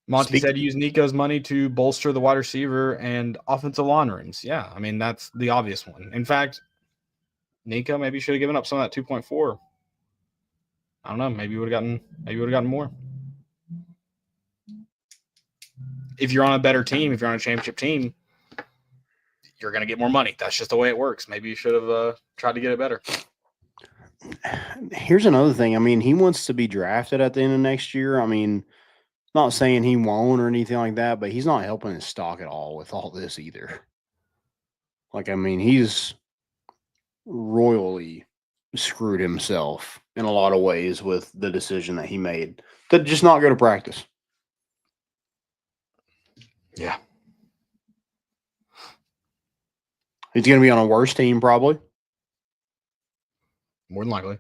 Monty said use Nico's money to bolster the wide receiver and offensive line rooms. Yeah, I mean, that's the obvious one. In fact, Nico maybe should have given up some of that 2.4. I don't know. Maybe you would have gotten more. If you're on a better team, if you're on a championship team, you're going to get more money. That's just the way it works. Maybe you should have tried to get it better. Here's another thing. I mean, he wants to be drafted at the end of next year. I mean, not saying he won't or anything like that, but he's not helping his stock at all with all this either. Like, I mean, he's royally screwed himself in a lot of ways with the decision that he made to just not go to practice. Yeah. He's going to be on a worse team probably. More than likely.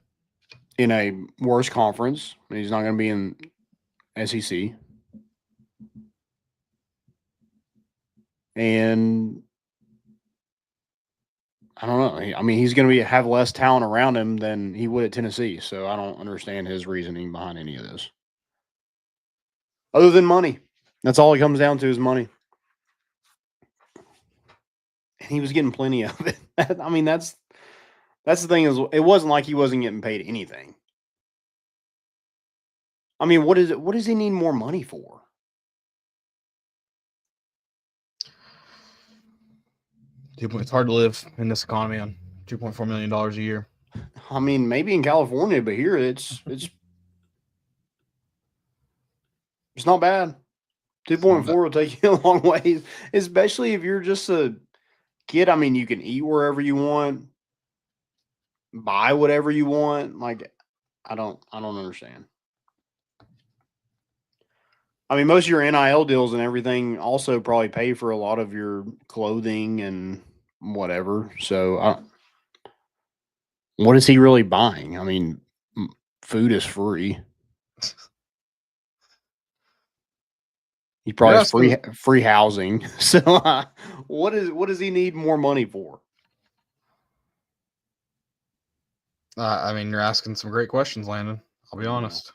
In a worse conference. He's not going to be in SEC. And I don't know. I mean, he's going to have less talent around him than he would at Tennessee. So I don't understand his reasoning behind any of this. Other than money. That's all it comes down to is money. And he was getting plenty of it. I mean, that's the thing is it wasn't like he wasn't getting paid anything. I mean, what does he need more money for? It's hard to live in this economy on $2.4 million a year. I mean, maybe in California, but here it's not bad. 2.4 will take you a long way, especially if you're just a kid. I mean, you can eat wherever you want, buy whatever you want. Like, I don't understand. I mean, most of your NIL deals and everything also probably pay for a lot of your clothing and whatever. So, what is he really buying? I mean, food is free. He probably has free housing. So, what does he need more money for? I mean, you're asking some great questions, Landon. I'll be honest.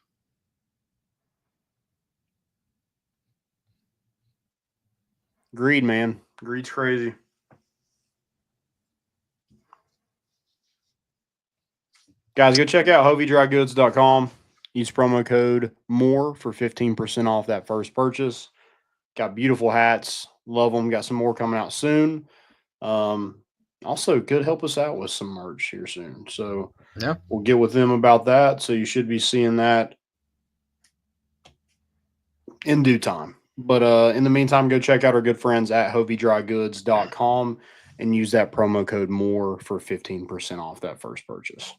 Greed, man. Greed's crazy. Guys, go check out hoviedrygoods.com. Use promo code MORE for 15% off that first purchase. Got beautiful hats. Love them. Got some more coming out soon. Also, could help us out with some merch here soon. So yeah, we'll get with them about that. So you should be seeing that in due time. But in the meantime, go check out our good friends at hoviedrygoods.com and use that promo code MORE for 15% off that first purchase.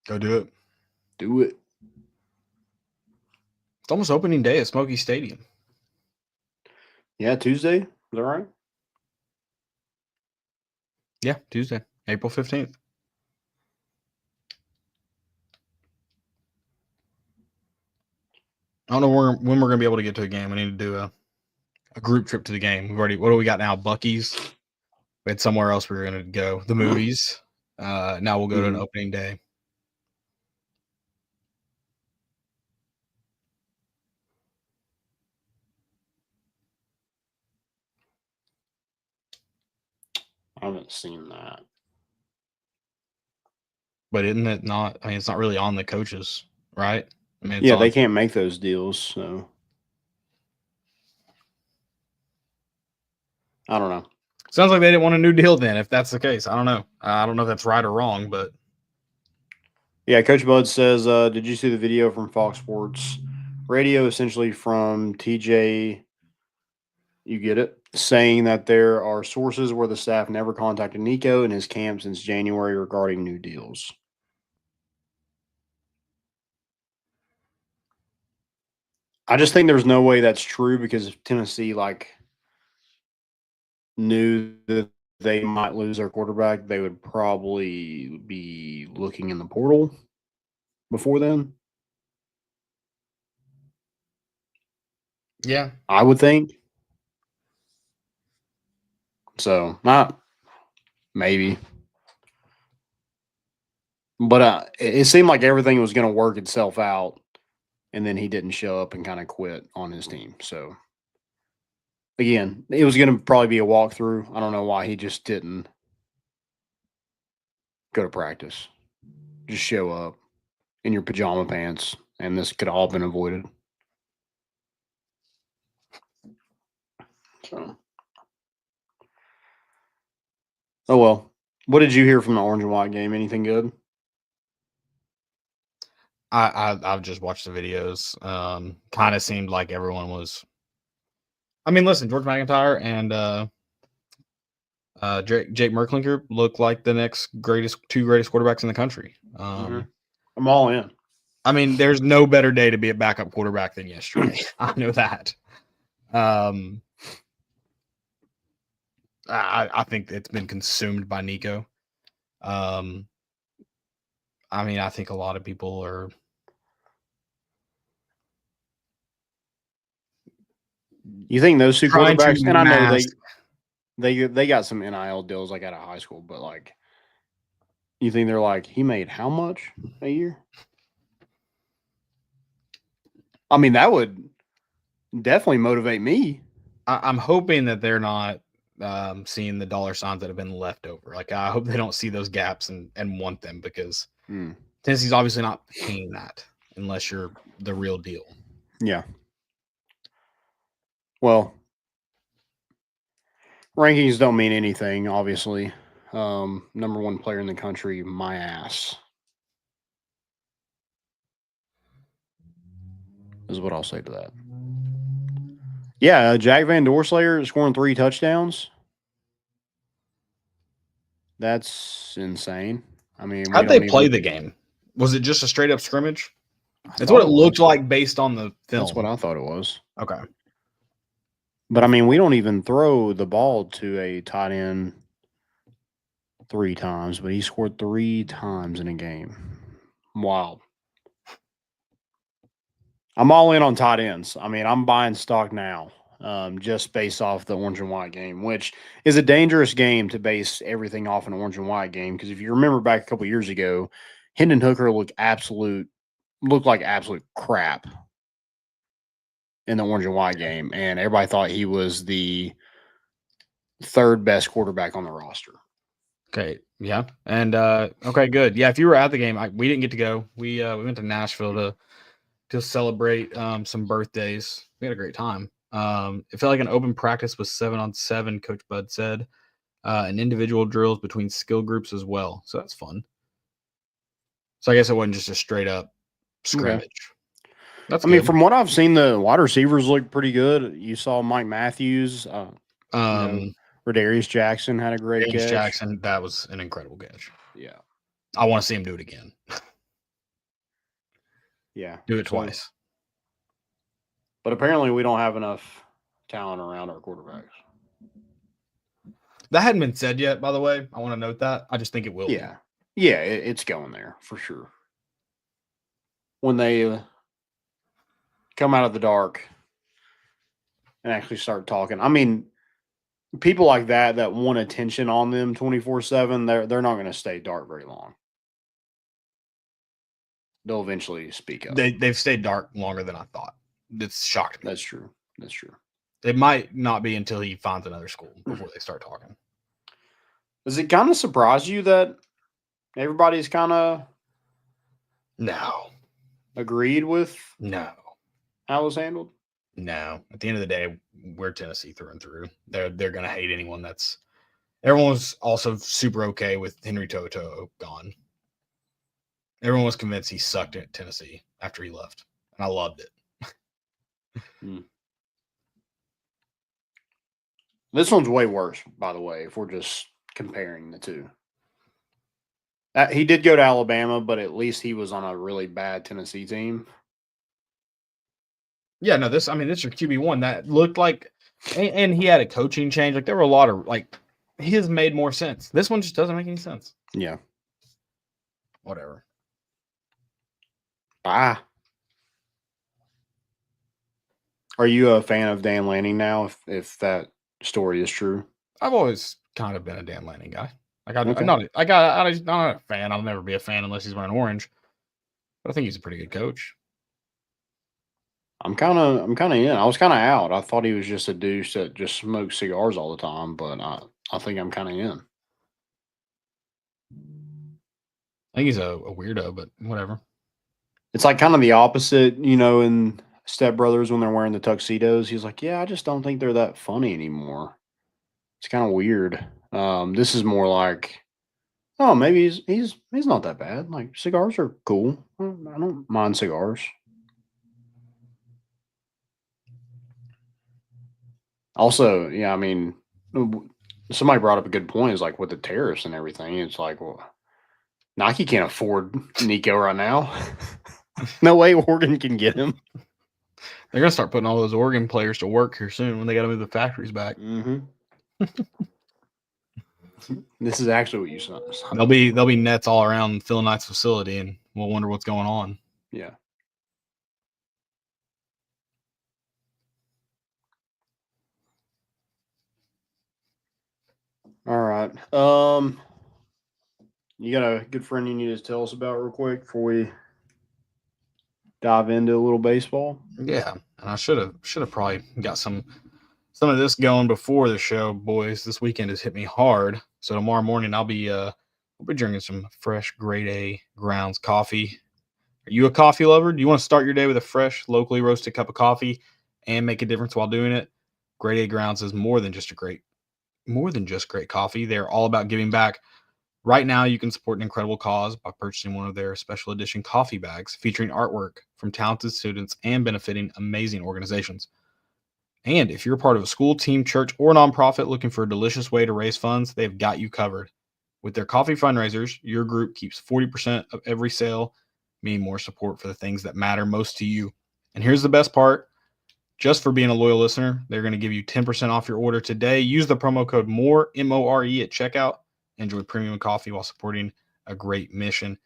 Go do it. Do it. It's almost opening day at Smoky Stadium. Yeah, Tuesday. Is that right? Yeah, Tuesday, April 15th. I don't know when we're going to be able to get to a game. We need to do a group trip to the game. What do we got now? Buc-ee's. We had somewhere else we were going to go. The movies. Now we'll go to an opening day. I haven't seen that. But isn't it not? I mean, it's not really on the coaches, right? I mean, it's Yeah, on, they can't make those deals, so I don't know. sounds like they didn't want a new deal then, if that's the case. I don't know. I don't know if that's right or wrong, but Yeah, Coach Bud says, did you see the video from Fox Sports Radio, essentially from TJ, you get it, saying that there are sources where the staff never contacted Nico in his camp since January regarding new deals. I just think there's no way that's true because if Tennessee knew that they might lose their quarterback, they would probably be looking in the portal before then. yeah. I would think. So, not maybe. But it seemed like everything was going to work itself out, and then he didn't show up and kind of quit on his team. So, again, it was going to probably be a walkthrough. I don't know why he just didn't go to practice. Just show up in your pajama pants, and this could have all been avoided. So, oh well. What did you hear from the orange and white game? Anything good? I've just watched the videos. Kind of seemed like everyone was. I mean, listen, George McIntyre and Jake Merklinger look like the next two greatest quarterbacks in the country. I'm all in. I mean, there's no better day to be a backup quarterback than yesterday. I know that. I think it's been consumed by Nico. I mean, I think a lot of people are. You think those two Trying to quarterbacks, and I know mask- they got some NIL deals like out of high school, but like, you think they're like, he made how much a year? I mean, that would definitely motivate me. I'm hoping that they're not seeing the dollar signs that have been left over. Like, I hope they don't see those gaps and want them, because Tennessee's obviously not paying that unless you're the real deal. Yeah. Well, rankings don't mean anything, obviously. Number one player in the country, my ass, is what I'll say to that. Yeah, Jack Van Doorslayer scoring 3 touchdowns. That's insane. I mean, How'd they play the game? Was it just a straight up scrimmage? That's what it looked like based on the film. That's what I thought it was. Okay. But I mean, we don't even throw the ball to a tight end 3 times, but he scored 3 times in a game. Wow. I'm all in on tight ends. I mean, I'm buying stock now, just based off the orange and white game, which is a dangerous game to base everything off an orange and white game. Because if you remember back a couple years ago, Hendon Hooker looked like absolute crap in the orange and white game, and everybody thought he was the 3rd best quarterback on the roster. Okay. Yeah. And okay, good. Yeah. If you were at the game, we didn't get to go. We went to Nashville to celebrate some birthdays. We had a great time. It felt like an open practice with 7-on-7, Coach Bud said, and individual drills between skill groups as well. So that's fun. So I guess it wasn't just a straight up scrimmage. Okay. That's I mean, from what I've seen, the wide receivers look pretty good. You saw Mike Matthews, Rodarius Jackson had a great catch. Jackson, that was an incredible catch. Yeah. I want to see him do it again. Yeah. Do it twice. But apparently we don't have enough talent around our quarterbacks. That hadn't been said yet, by the way. I want to note that. I just think it will. Yeah. Yeah, it's going there for sure. When they come out of the dark and actually start talking. I mean, people like that want attention on them 24/7, they're not going to stay dark very long. They'll eventually speak up. They've stayed dark longer than I thought. It's shocked me. That's true. It might not be until he finds another school before they start talking. Does it kind of surprise you that everybody's kind of No. agreed with No. how it was handled? No. At the end of the day, we're Tennessee through and through. They're going to hate anyone that's – everyone was also super okay with Henry Toto gone. Everyone was convinced he sucked at Tennessee after he left, and I loved it. This one's way worse, by the way, if we're just comparing the two. He did go to Alabama, but at least he was on a really bad Tennessee team. Yeah, no, this is your QB1. That looked like and he had a coaching change. Like there were a lot of his made more sense. This one just doesn't make any sense. Yeah. Whatever. Bye. Are you a fan of Dan Lanning now, if that story is true? I've always kind of been a Dan Lanning guy. Like I'm not a fan. I'll never be a fan unless he's wearing orange. But I think he's a pretty good coach. I'm kind of in. I was kind of out. I thought he was just a douche that just smoked cigars all the time, but I think I'm kind of in. I think he's a weirdo, but whatever. It's like kind of the opposite, in Step Brothers when they're wearing the tuxedos. He's like, yeah, I just don't think they're that funny anymore. It's kind of weird. This is more like, oh, maybe he's not that bad. Like cigars are cool. I don't mind cigars. Also, yeah, somebody brought up a good point. Is like with the tariffs and everything. It's like, well, Nike can't afford Nico right now. No way Oregon can get him. They're gonna start putting all those Oregon players to work here soon when they got to move the factories back. Mm-hmm. This is actually what you said. There'll be nets all around Phil Knight's facility, and we'll wonder what's going on. Yeah. All right. You got a good friend you need to tell us about real quick before we dive into a little baseball? Yeah, and I should have probably got some of this going before the show, boys. This weekend has hit me hard, so tomorrow morning I'll be drinking some fresh grade A grounds coffee. Are you a coffee lover? Do you want to start your day with a fresh, locally roasted cup of coffee and make a difference while doing it? Grade A Grounds is more than just great coffee. They're all about giving back. Right now, you can support an incredible cause by purchasing one of their special edition coffee bags featuring artwork from talented students and benefiting amazing organizations. And if you're part of a school, team, church, or nonprofit looking for a delicious way to raise funds, they've got you covered. With their coffee fundraisers, your group keeps 40% of every sale, meaning more support for the things that matter most to you. And here's the best part. Just for being a loyal listener, they're going to give you 10% off your order today. Use the promo code MORE, M-O-R-E, at checkout. Enjoy premium coffee while supporting a great mission.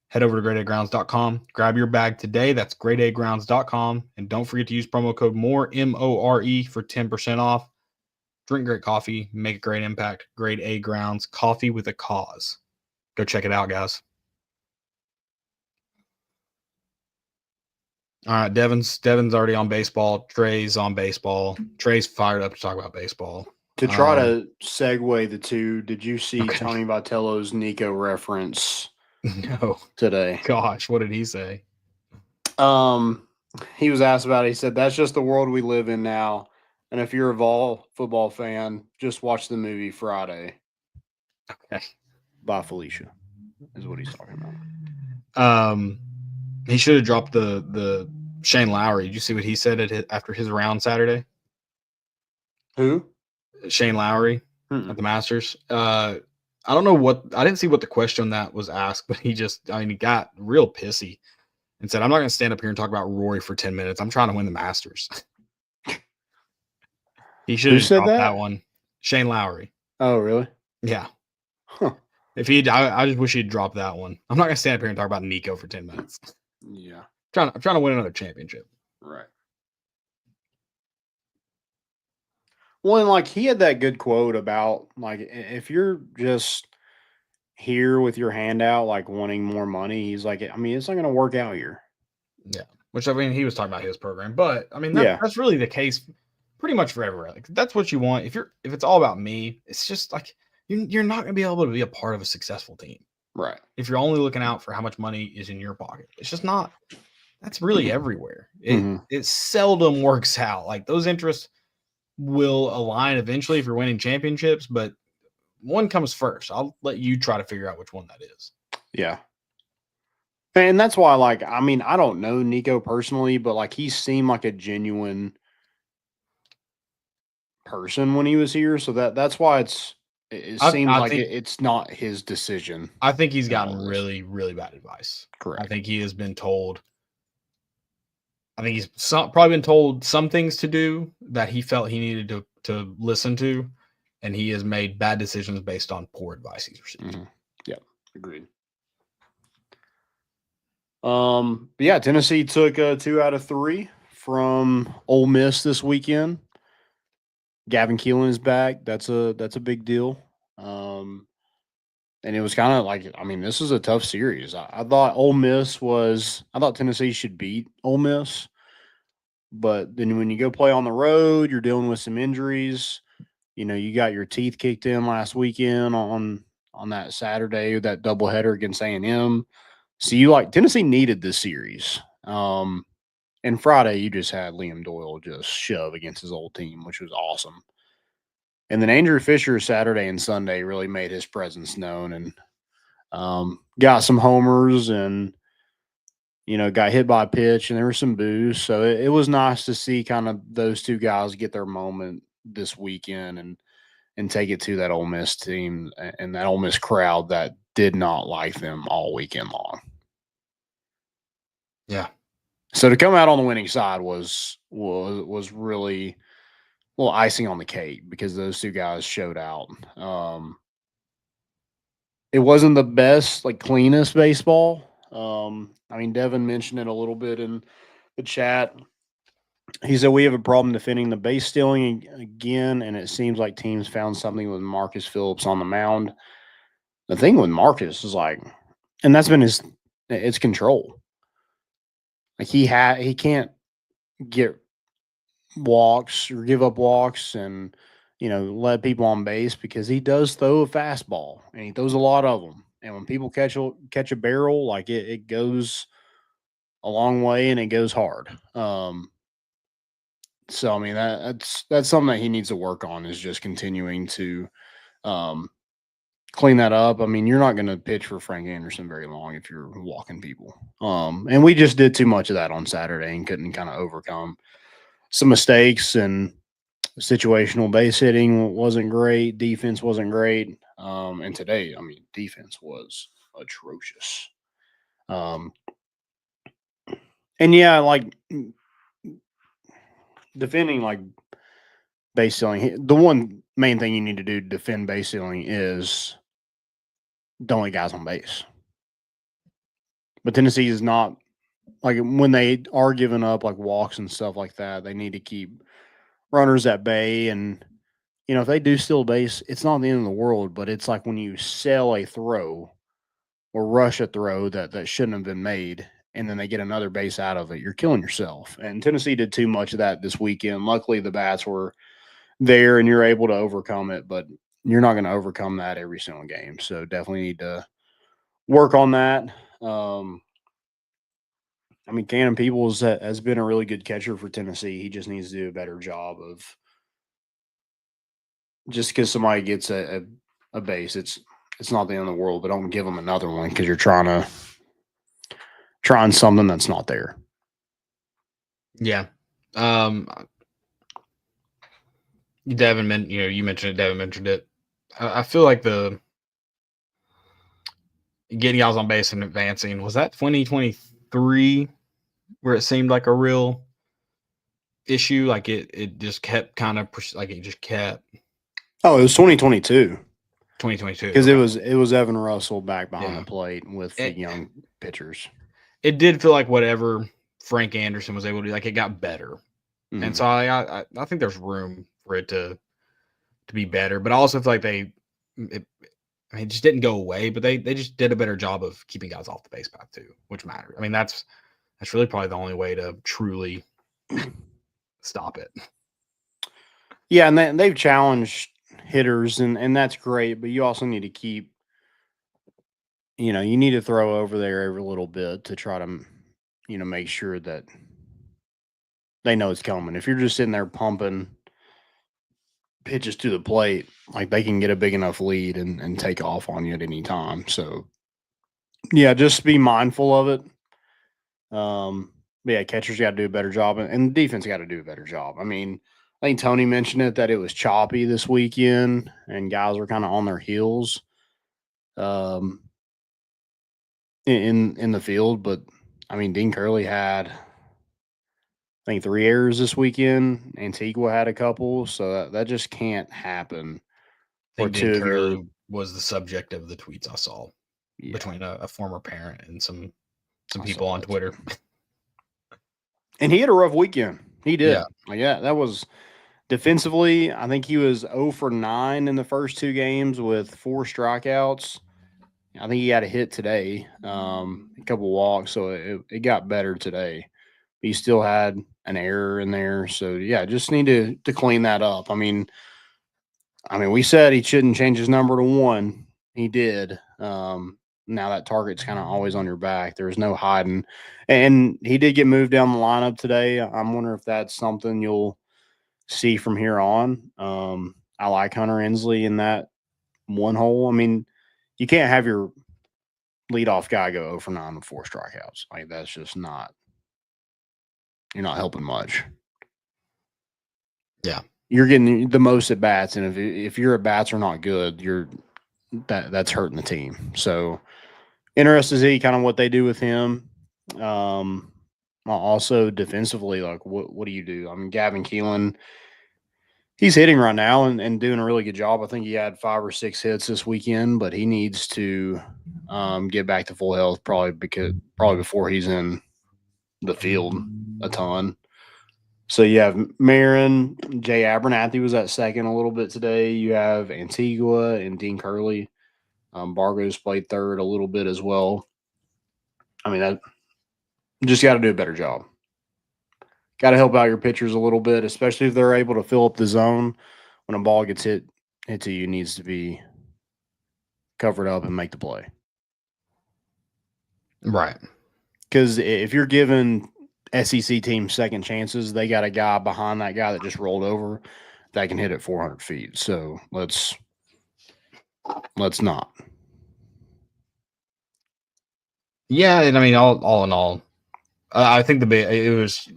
Head over to gradeagrounds.com. Grab your bag today. That's gradeagrounds.com. And don't forget to use promo code MORE, M-O-R-E, for 10% off. Drink great coffee. Make a great impact. Grade A Grounds. Coffee with a cause. Go check it out, guys. All right, Devin's already on baseball. Trey's on baseball. Trey's fired up to talk about baseball. To try to segue the two, did you see Tony Vitello's Nico reference? No. Today. Gosh, what did he say? He was asked about it. He said, that's just the world we live in now. And if you're a Vol football fan, just watch the movie Friday. Okay. By Felicia is what he's talking about. He should have dropped the Shane Lowry. Did you see what he said after his round Saturday? Who? Shane Lowry at the Masters. I don't know I didn't see what the question on that was asked, but he got real pissy and said, I'm not going to stand up here and talk about Rory for 10 minutes. I'm trying to win the Masters. He should have dropped that one. Shane Lowry. Oh, really? Yeah. Huh. I just wish he'd drop that one. I'm not going to stand up here and talk about Nico for 10 minutes. Yeah. I'm trying to win another championship. Right. Well, and he had that good quote about if you're just here with your hand out, wanting more money, he's like, it's not going to work out here. Yeah. Which he was talking about his program, but that's really the case pretty much for everywhere. That's what you want. If it's all about me, it's just you're not going to be able to be a part of a successful team. Right. If you're only looking out for how much money is in your pocket. It's just not. That's really everywhere. It seldom works out. Like those interests will align eventually if you're winning championships, but one comes first. I'll let you try to figure out which one that is. Yeah. And that's why, like, I mean, I don't know Nico personally, but like he seemed like a genuine person when he was here. So that's why it seems like it's not his decision. I think he's gotten really, really bad advice. Correct. I think he has been told. I think he's probably been told some things to do that he felt he needed to listen to, and he has made bad decisions based on poor advice he's received. Yeah, agreed. But yeah, Tennessee took 2 out of 3 from Ole Miss this weekend. Gavin Keelan is back. That's a big deal. And it was kind of like, I mean, this is a tough series. I thought Tennessee should beat Ole Miss. But then when you go play on the road, you're dealing with some injuries. You know, you got your teeth kicked in last weekend on that Saturday, that doubleheader against A&M. So Tennessee needed this series. And Friday, you just had Liam Doyle just shove against his old team, which was awesome. And then Andrew Fisher Saturday and Sunday really made his presence known and got some homers and, you know, got hit by a pitch and there were some boos. So it was nice to see kind of those two guys get their moment this weekend and take it to that Ole Miss team and that Ole Miss crowd that did not like them all weekend long. Yeah. So to come out on the winning side was really a little icing on the cake because those two guys showed out. It wasn't the best, like cleanest baseball. I mean, Devin mentioned it a little bit in the chat. He said, we have a problem defending the base stealing again, and it seems like teams found something with Marcus Phillips on the mound. The thing with Marcus is like, and that's been it's control. Like he can't get walks or give up walks and, you know, let people on base because he does throw a fastball and he throws a lot of them. And when people catch a barrel, like it goes a long way and it goes hard. So I mean that's something that he needs to work on is just continuing to clean that up. I mean, you're not going to pitch for Frank Anderson very long if you're walking people. And we just did too much of that on Saturday and couldn't kind of overcome some mistakes and situational base hitting wasn't great. Defense wasn't great. And today, I mean, defense was atrocious. And yeah, like defending like base stealing, the one main thing you need to do to defend base stealing is don't let guys on base. But Tennessee is not like when they are giving up like walks and stuff like that, they need to keep runners at bay. And, you know, if they do steal a base, it's not the end of the world, but it's like when you sell a throw or rush a throw that shouldn't have been made, and then they get another base out of it, you're killing yourself. And Tennessee did too much of that this weekend. Luckily, the bats were there and you're able to overcome it, but you're not going to overcome that every single game. So definitely need to work on that. I mean, Cannon Peoples has been a really good catcher for Tennessee. He just needs to do a better job of just because somebody gets a base, it's not the end of the world, but don't give them another one because you're trying something that's not there. Yeah. Devin mentioned it. Devin mentioned it. I feel like the getting guys on base and advancing, was that 2023 where it seemed like a real issue? Like it just kept kind of like it just kept. Oh, it was 2022. 2022. Because it was Evan Russell back behind the plate with the young pitchers. It did feel like whatever Frank Anderson was able to do, like it got better. Mm-hmm. And so I think there's room for it to be better. But I also feel like it just didn't go away, but they just did a better job of keeping guys off the base path too, which matters. I mean, that's really probably the only way to truly stop it. Yeah, and they've challenged hitters, and that's great, but you also need to keep, you need to throw over there every little bit to try to, make sure that they know it's coming. If you're just sitting there pumping pitches to the plate, like they can get a big enough lead and take off on you at any time. So, yeah, just be mindful of it. But yeah, catchers got to do a better job, and the defense got to do a better job. I mean, I think Tony mentioned it that it was choppy this weekend, and guys were kind of on their heels, in the field. But I mean, Dean Curley had, I think, 3 errors this weekend. Antigua had a couple, so that just can't happen. I Or think two Dean of your, Curley was the subject of the tweets I saw between a former parent and some people on Twitter. And he had a rough weekend. He did. Yeah. That was defensively. I think he was 0 for 9 in the first 2 games with 4 strikeouts. I think he had a hit today, a couple walks, so it got better today. He still had an error in there, so yeah, just need to clean that up. I mean, we said he shouldn't change his number to 1. He did. Now that target's kind of always on your back. There's no hiding. And he did get moved down the lineup today. I'm wondering if that's something you'll see from here on. I like Hunter Ensley in that 1 hole. I mean, you can't have your leadoff guy go 0 for 9 with 4 strikeouts. Like, that's just not – you're not helping much. Yeah. You're getting the most at bats, and if your at bats are not good, that's hurting the team. So interested to see kind of what they do with him. Also defensively, like what do you do? I mean, Gavin Keelan, he's hitting right now and doing a really good job. I think he had 5 or 6 hits this weekend, but he needs to get back to full health probably before he's in the field a ton. So you have Marin, Jay Abernathy was at second a little bit today. You have Antigua and Dean Curley. Bargo's played third a little bit as well. I mean, that just got to do a better job. Got to help out your pitchers a little bit, especially if they're able to fill up the zone. When a ball gets hit to you, needs to be covered up and make the play. Right. Because if you're giving SEC teams second chances, they got a guy behind that guy that just rolled over that can hit it 400 feet. So let's not. Yeah, and I mean, all in all, I think it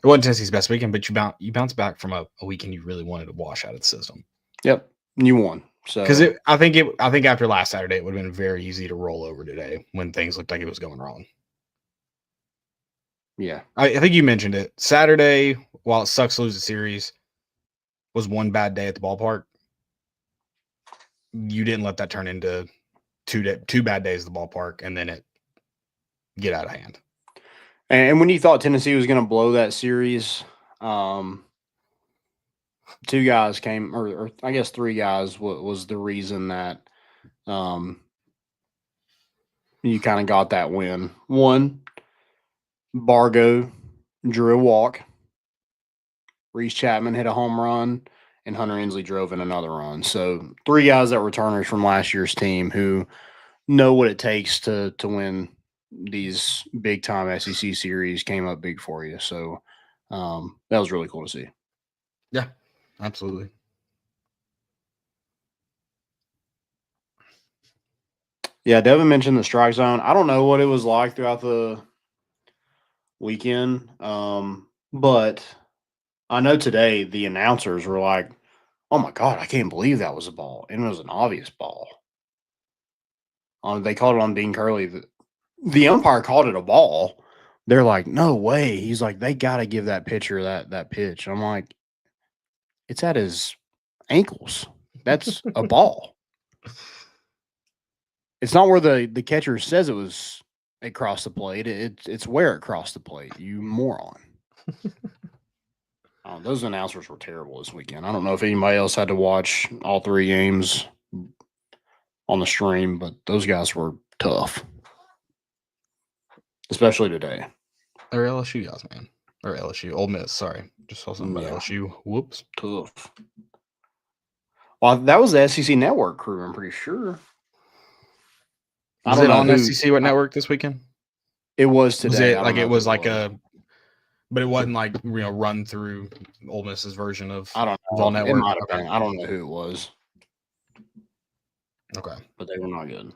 wasn't Tennessee's best weekend, but you bounced back from a weekend you really wanted to wash out of the system. Yep, you won. So because I think after last Saturday it would have been very easy to roll over today when things looked like it was going wrong. Yeah, I think you mentioned it. Saturday, while it sucks to lose the series, was one bad day at the ballpark. You didn't let that turn into two bad days at the ballpark, and then it get out of hand. And when you thought Tennessee was going to blow that series, 2 guys came, or I guess 3 guys was the reason that you kind of got that win. 1, Bargo drew a walk. Reese Chapman hit a home run, and Hunter Ensley drove in another run. So 3 guys that were returners from last year's team who know what it takes to win these big-time SEC series came up big for you. So that was really cool to see. Yeah, absolutely. Yeah, Devin mentioned the strike zone. I don't know what it was like throughout the weekend, but I know today the announcers were like, "Oh my God, I can't believe that was a ball," and it was an obvious ball. They called it on Dean Curley. The umpire called it a ball. They're like, "No way." He's like, "They got to give that pitcher that pitch." I'm like, "It's at his ankles. That's a ball. It's not where the catcher says it crossed the plate. It's where it crossed the plate. You moron." Those announcers were terrible this weekend. I don't know if anybody else had to watch all 3 games on the stream, but those guys were tough, especially today. They're LSU guys, man. Or LSU, Ole Miss. Sorry, just saw something about LSU. Whoops. Tough. Well, that was the SEC Network crew, I'm pretty sure. Was it on SEC Network this weekend? It was today. Was it like it was like a, but it wasn't like run through Ole Miss's version of I don't know. Vol Network. It might have been. I don't know who it was. Okay, but they were not good.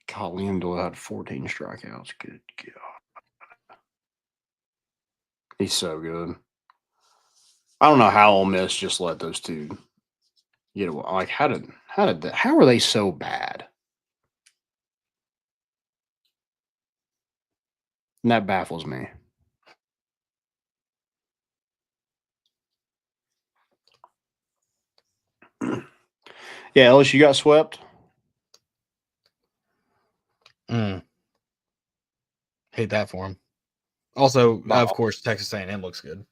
God, Liam Doyle had 14 strikeouts. Good God, he's so good. I don't know how Ole Miss just let those two get away. Like, how are they so bad? And that baffles me. Yeah, LSU got swept. hate that for him. Also, of course, Texas A&M looks good.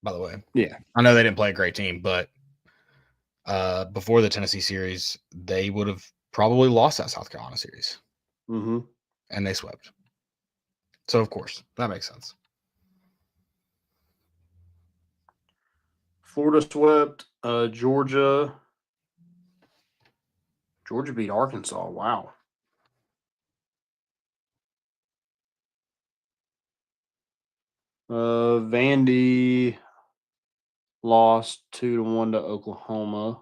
By the way, yeah, I know they didn't play a great team, but before the Tennessee series, they would have probably lost that South Carolina series, and they swept. So, of course, that makes sense. Florida swept. Georgia beat Arkansas. Wow. Vandy lost 2-1 to Oklahoma.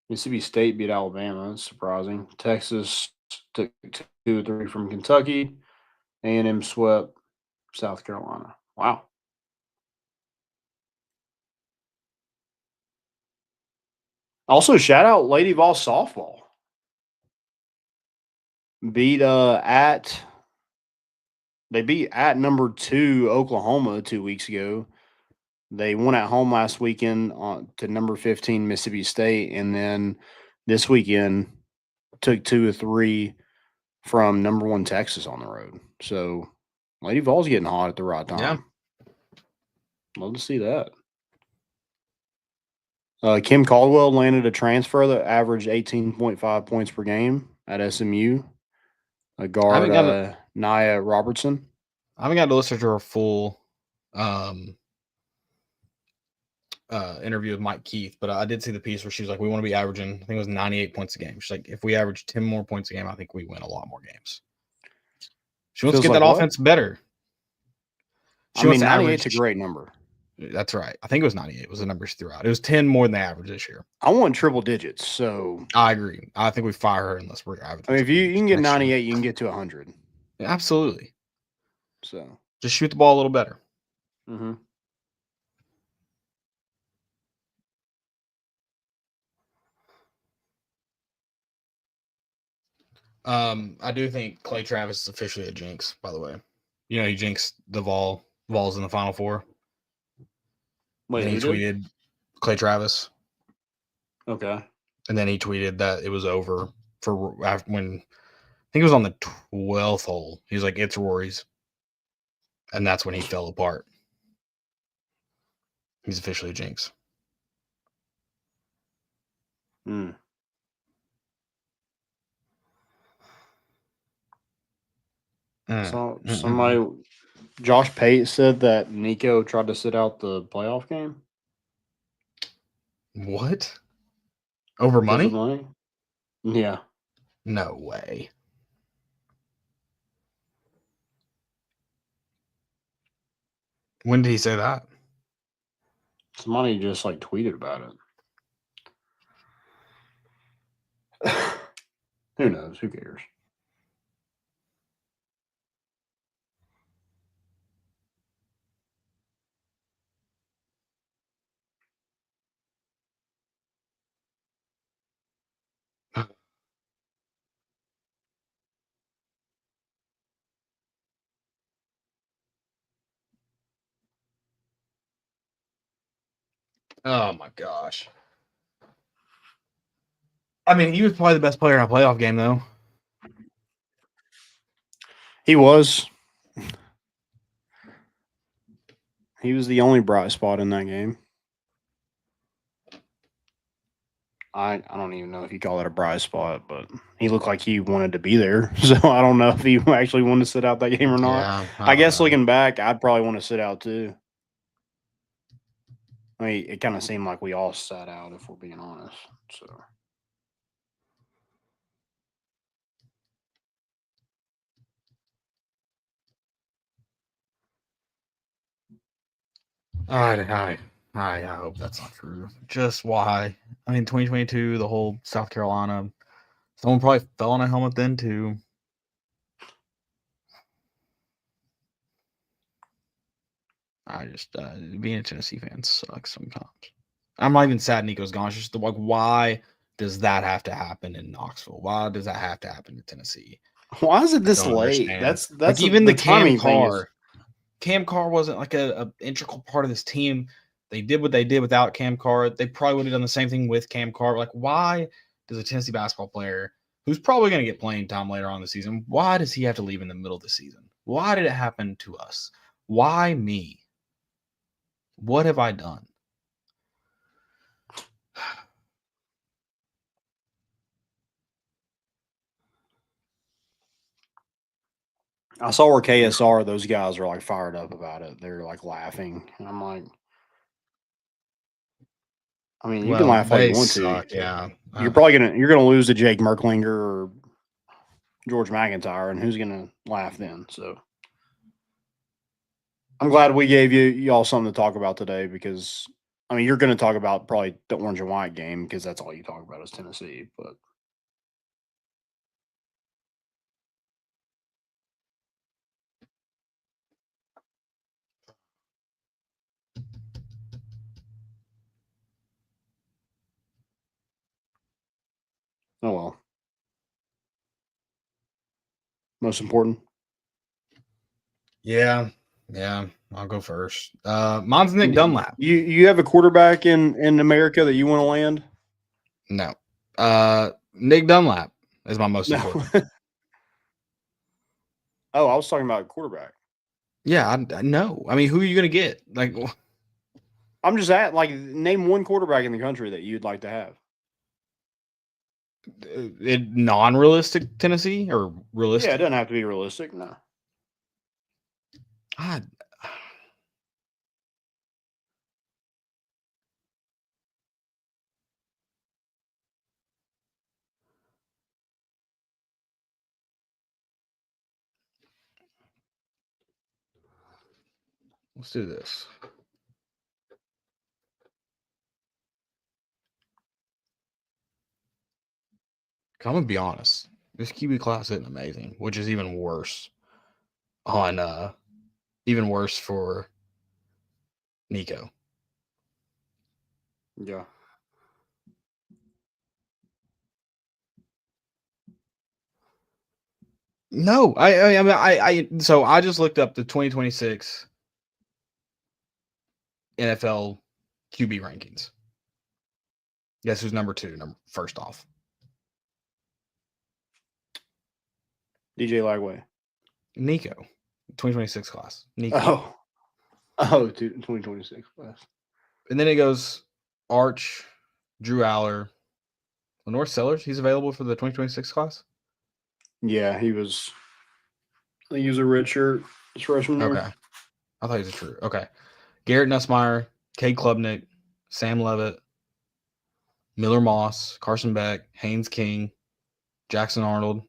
Mississippi State beat Alabama. That's surprising. Texas took 2-3 from Kentucky. A&M swept South Carolina. Wow. Also, shout out Lady Vol softball. They beat at number 2 Oklahoma 2 weeks ago. They won at home last weekend to number 15 Mississippi State, and then this weekend took 2-3 from number 1 Texas on the road. So Lady Vol's getting hot at the right time. Yeah. Love to see that. Kim Caldwell landed a transfer that averaged 18.5 points per game at SMU. A guard, Nia Robertson. I haven't got to listen to her full interview with Mike Keith, but I did see the piece where she was like, we want to be averaging, I think it was 98 points a game. She's like, if we average 10 more points a game, I think we win a lot more games. She wants to get that offense better. I mean, 98's a great number. That's right. I think it was 98 was the number she threw out. It was 10 more than the average this year. I want triple digits, so I agree. I think we fire her unless we're average. I mean, if you can get 98, you can get to 100. Yeah, absolutely. So just shoot the ball a little better. Mm-hmm. I do think Clay Travis is officially a jinx, by the way. You know, he jinxed the Vols in the Final Four. Wait, and he tweeted Clay Travis. Okay. And then he tweeted that it was over for when I think it was on the 12th hole. He's like, it's Rory's. And that's when he fell apart. He's officially a jinx. So somebody, Josh Pate said that Nico tried to sit out the playoff game. What? Over money? Yeah. No way. When did he say that? Somebody just tweeted about it. Who knows? Who cares? Oh my gosh. I mean, he was probably the best player in a playoff game, though. He was. He was the only bright spot in that game. I don't even know if you call that a bright spot, but he looked like he wanted to be there. So I don't know if he actually wanted to sit out that game or not. Yeah, I guess looking back, I'd probably want to sit out too. I mean, it kind of seemed like we all sat out, if we're being honest. So I hope that's not true. Just why? I mean, 2022, the whole South Carolina. Someone probably fell on a helmet then too. I just being a Tennessee fan sucks sometimes. I'm not even sad Nico's gone. It's just like, why does that have to happen in Knoxville? Why does that have to happen in Tennessee? why is it this Don't late? understand. That's like even the Cam timing thing is. Carr. Cam Carr wasn't like a integral part of this team. They did what they did without Cam Carr. They probably would have done the same thing with Cam Carr. Like, why does a Tennessee basketball player who's probably going to get playing time later on in the season, why does he have to leave in the middle of the season? Why did it happen to us? Why me? What have I done? I saw where KSR, those guys are like fired up about it. They're like laughing. And I'm like, I mean, you can laugh all you want to. Yeah. You're gonna lose to Jake Merklinger or George McIntyre, and who's gonna laugh then? So I'm glad we gave y'all something to talk about today because I mean you're gonna talk about probably the orange and white game because that's all you talk about is Tennessee, but oh well. Most important. Yeah. I'll go first. Mine's Nick Dunlap. You have a quarterback in America that you want to land? No. Nick Dunlap is my most important. Oh, I was talking about quarterback. Yeah, I know. I mean, who are you going to get? Like, I'm just name one quarterback in the country that you'd like to have. Non-realistic Tennessee or realistic? Yeah, it doesn't have to be realistic. No. God. Let's do this. I'm gonna be honest. This QB class isn't amazing, which is even worse for Nico. Yeah. No, so I just looked up the 2026 NFL QB rankings. Guess who's number 2? First off. DJ Lagway. Nico. 2026 class. Nico. Oh, 2026 class. And then it goes Arch, Drew Aller, Lenore Sellers. He's available for the 2026 class? Yeah, he was. I think he was a redshirt freshman year. Okay. I thought he was a true. Okay. Garrett Nussmeier, Cade Klubnik, Sam Levitt, Miller Moss, Carson Beck, Haynes King, Jackson Arnold.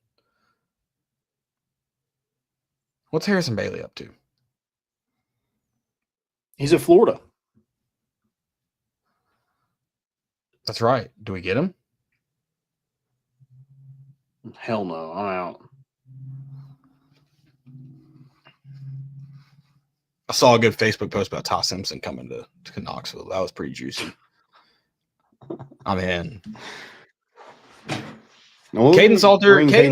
What's Harrison Bailey up to? He's at Florida. That's right. Do we get him? Hell no. I'm out. I saw a good Facebook post about Ty Simpson coming to Knoxville. That was pretty juicy. I'm in. Caden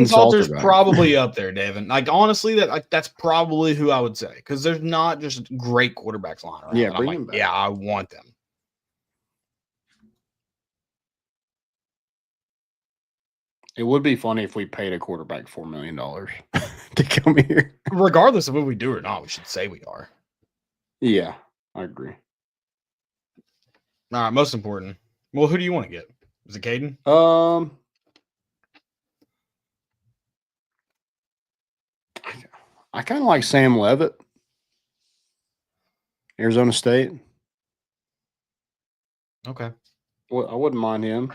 Salter's probably up there, Devin. Like honestly, that's probably who I would say because there's not just great quarterbacks lying around. Yeah, bring him back. Yeah, I want them. It would be funny if we paid a quarterback $4 million to come here. Regardless of what we do or not, we should say we are. Yeah, I agree. All right, most important. Well, who do you want to get? Is it Caden? I kind of like Sam Levitt, Arizona State. Okay. Well, I wouldn't mind him.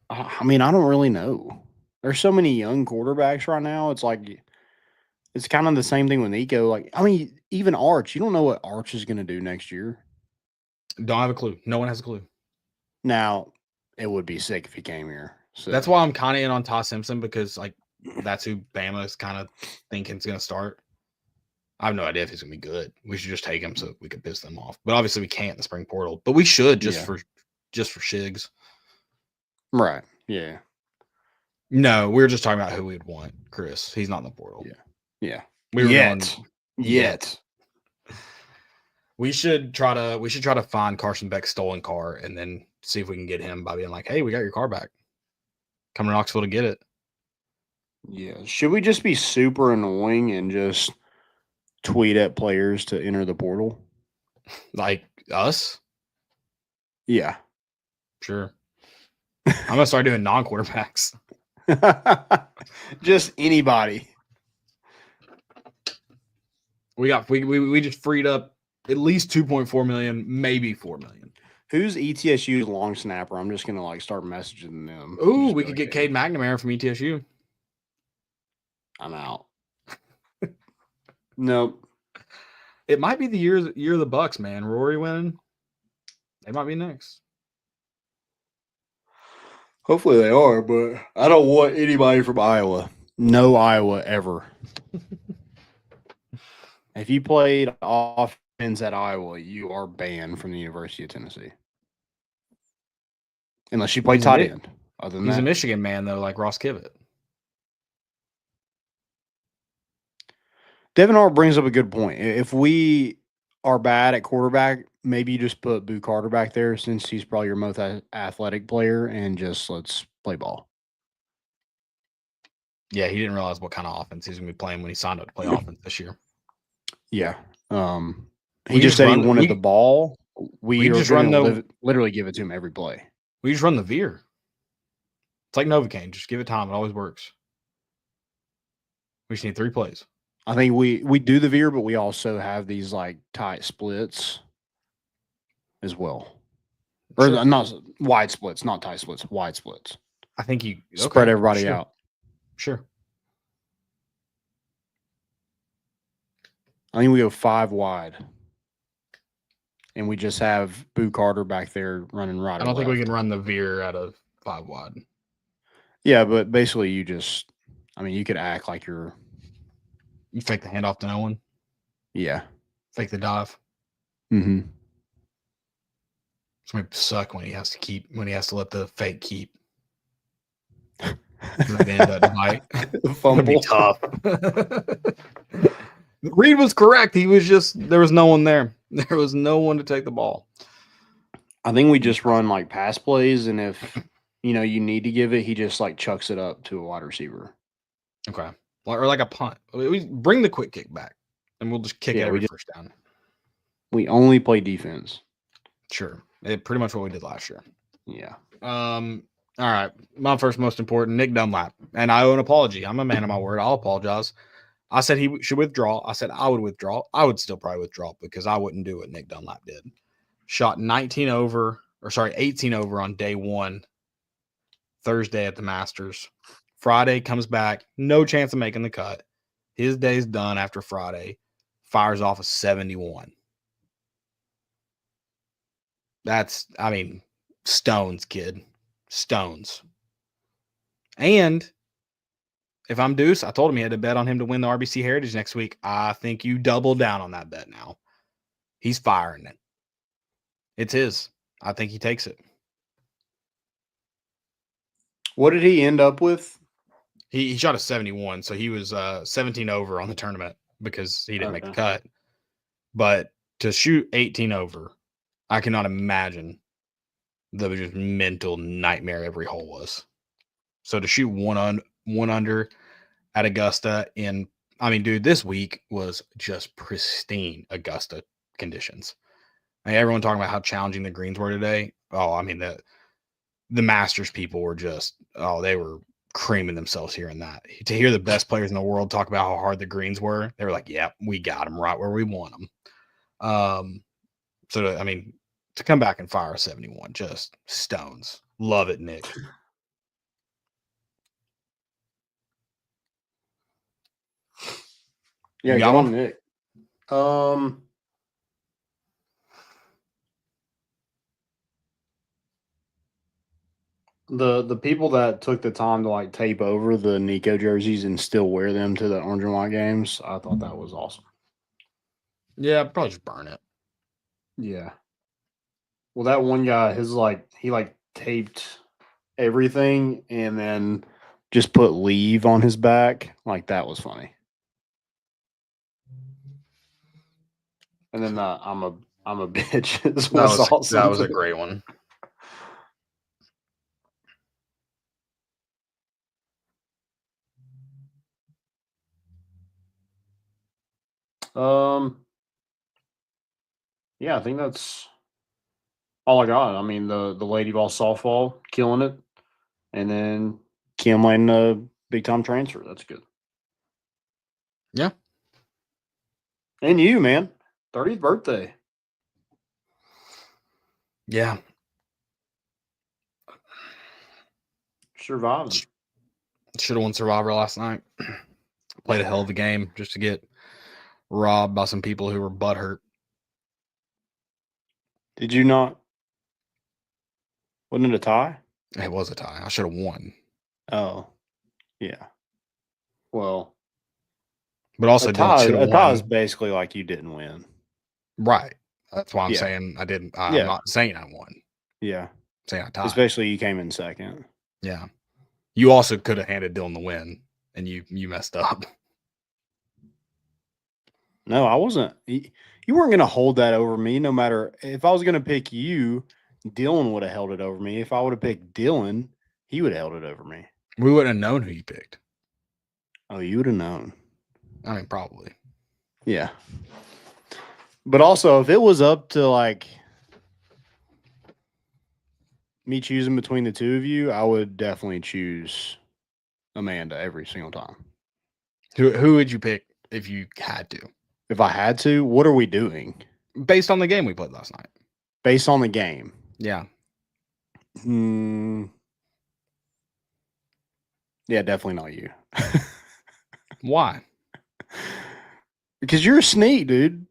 I mean, I don't really know. There's so many young quarterbacks right now. It's like it's kind of the same thing with Nico. Like, I mean, even Arch. You don't know what Arch is going to do next year. Don't have a clue. No one has a clue. Now, it would be sick if he came here. So That's why I'm kind of in on Todd Simpson, because like that's who Bama is kind of thinking is going to start. I have no idea if he's going to be good. We should just take him so we could piss them off. But obviously we can't in the spring portal. But we should just for shigs. Right. Yeah. No, we were just talking about who we'd want. Chris, he's not in the portal. Yeah. We were Yet. We should try to find Carson Beck's stolen car and then see if we can get him by being like, "Hey, we got your car back. Come to Knoxville to get it." Yeah. Should we just be super annoying and just tweet at players to enter the portal? Like us? Yeah. Sure. I'm gonna start doing non-quarterbacks. Just anybody. We just freed up at least 2.4 million, maybe 4 million. Who's ETSU's long snapper? I'm just gonna start messaging them. Ooh, we could get Cade McNamara from ETSU. I'm out. Nope. It might be the year of the Bucks, man. Rory winning. They might be next. Hopefully they are, but I don't want anybody from Iowa. No Iowa ever. If you played offense at Iowa, you are banned from the University of Tennessee. Unless you play tight end. Other than he's that, a Michigan man, though, like Ross Kivett. Devin R brings up a good point. If we are bad at quarterback, maybe you just put Boo Carter back there since he's probably your most athletic player and just let's play ball. Yeah, he didn't realize what kind of offense he's going to be playing when he signed up to play offense this year. Yeah. He just said he wanted the ball. We just literally give it to him every play. We just run the veer. It's like Novocaine. Just give it time. It always works. We just need 3 plays. I think we do the veer, but we also have these like tight splits as well. Or not wide splits, not tight splits, wide splits. I think you spread everybody out. Sure. I think we go 5 wide. And we just have Boo Carter back there running right. I don't think we can run the veer out of 5 wide. Yeah, but basically you could act like you're. You fake the handoff to no one. Yeah. Fake the dive. Mm-hmm. It's going to suck when he has to let the fake keep. It'll be tough. Reed was correct. There was no one there. There was no one to take the ball. I think we just run like pass plays, and if you need to give it, he just like chucks it up to a wide receiver. Okay. Or like a punt. We bring the quick kick back, and we'll just kick it every first down. We only play defense. Sure. Pretty much what we did last year. Yeah. All right. My first most important, Nick Dunlap. And I owe an apology. I'm a man of my word. I'll apologize. I said he should withdraw. I said I would withdraw. I would still probably withdraw because I wouldn't do what Nick Dunlap did. Shot 18 over on day 1, Thursday at the Masters. Friday comes back, no chance of making the cut. His day's done after Friday. Fires off a 71. Stones, kid. Stones. And if I'm Deuce, I told him he had to bet on him to win the RBC Heritage next week. I think you double down on that bet now. He's firing it. It's his. I think he takes it. What did he end up with? He shot a 71, so he was 17 over on the tournament because he didn't make the cut. But to shoot 18 over, I cannot imagine the just mental nightmare every hole was. So to shoot one under at Augusta this week was just pristine Augusta conditions. Everyone talking about how challenging the greens were today. The Masters people were they were creaming themselves hearing that. To hear the best players in the world talk about how hard the greens were, they were like, yeah, we got them right where we want them. So, I mean, to come back and fire a 71, just stones. Love it, Nick. Yeah, You got go on, one? Nick. The people that took the time to like tape over the Nico jerseys and still wear them to the orange and white games, I thought that was awesome. Yeah, probably just burn it. Yeah. Well, that one guy, he taped everything and then just put leave on his back. Like that was funny. And then I'm a bitch. That was a great one. Yeah, I think that's all I got. I mean, the lady ball softball killing it, and then Kim landing a big time transfer. That's good. Yeah. And you, man, 30th birthday. Yeah. Surviving. Should have won Survivor last night. Played a hell of a game just to get robbed by some people who were butthurt. Did you not? Wasn't it a tie? It was a tie. I should have won. Oh, yeah. Well, but also a tie is won. basically like you didn't win. Right. That's why I'm saying I didn't. I'm not saying I won. Yeah. I'm saying I tied. Especially you came in second. Yeah. You also could have handed Dylan the win, and you messed up. No, I wasn't. You weren't going to hold that over me. No matter if I was going to pick you, Dylan would have held it over me. If I would have picked Dylan, he would have held it over me. We wouldn't have known who you picked. Oh, you would have known. I mean, probably. Yeah. But also, if it was up to like me choosing between the two of you, I would definitely choose Amanda every single time. Who would you pick if you had to? If I had to, what are we doing? Based on the game we played last night. Based on the game. Yeah. Yeah, definitely not you. Why? Because you're a sneak, dude.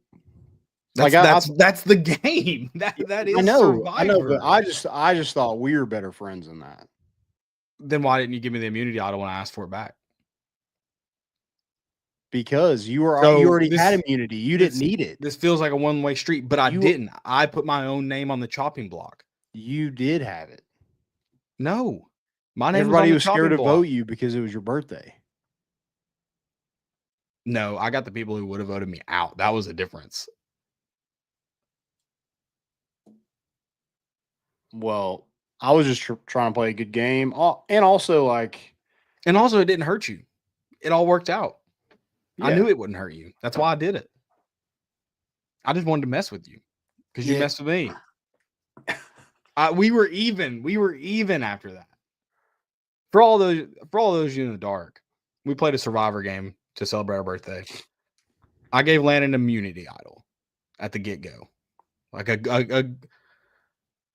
That's the game. That is Survivor. I know, but I just thought we were better friends than that. Then why didn't you give me the immunity idol when I asked for it back? Because you already had immunity. You didn't need it. This feels like a one-way street, but I didn't. I put my own name on the chopping block. You did have it. No. My name Everybody was scared to vote you because it was your birthday. No, I got the people who would have voted me out. That was the difference. Well, I was just trying to play a good game. And also it didn't hurt you. It all worked out. Yeah. I knew it wouldn't hurt you. That's why I did it. I just wanted to mess with you because you messed with me. We were even. We were even after that. For all those you in the dark, we played a Survivor game to celebrate our birthday. I gave Landon an immunity idol at the get-go. Like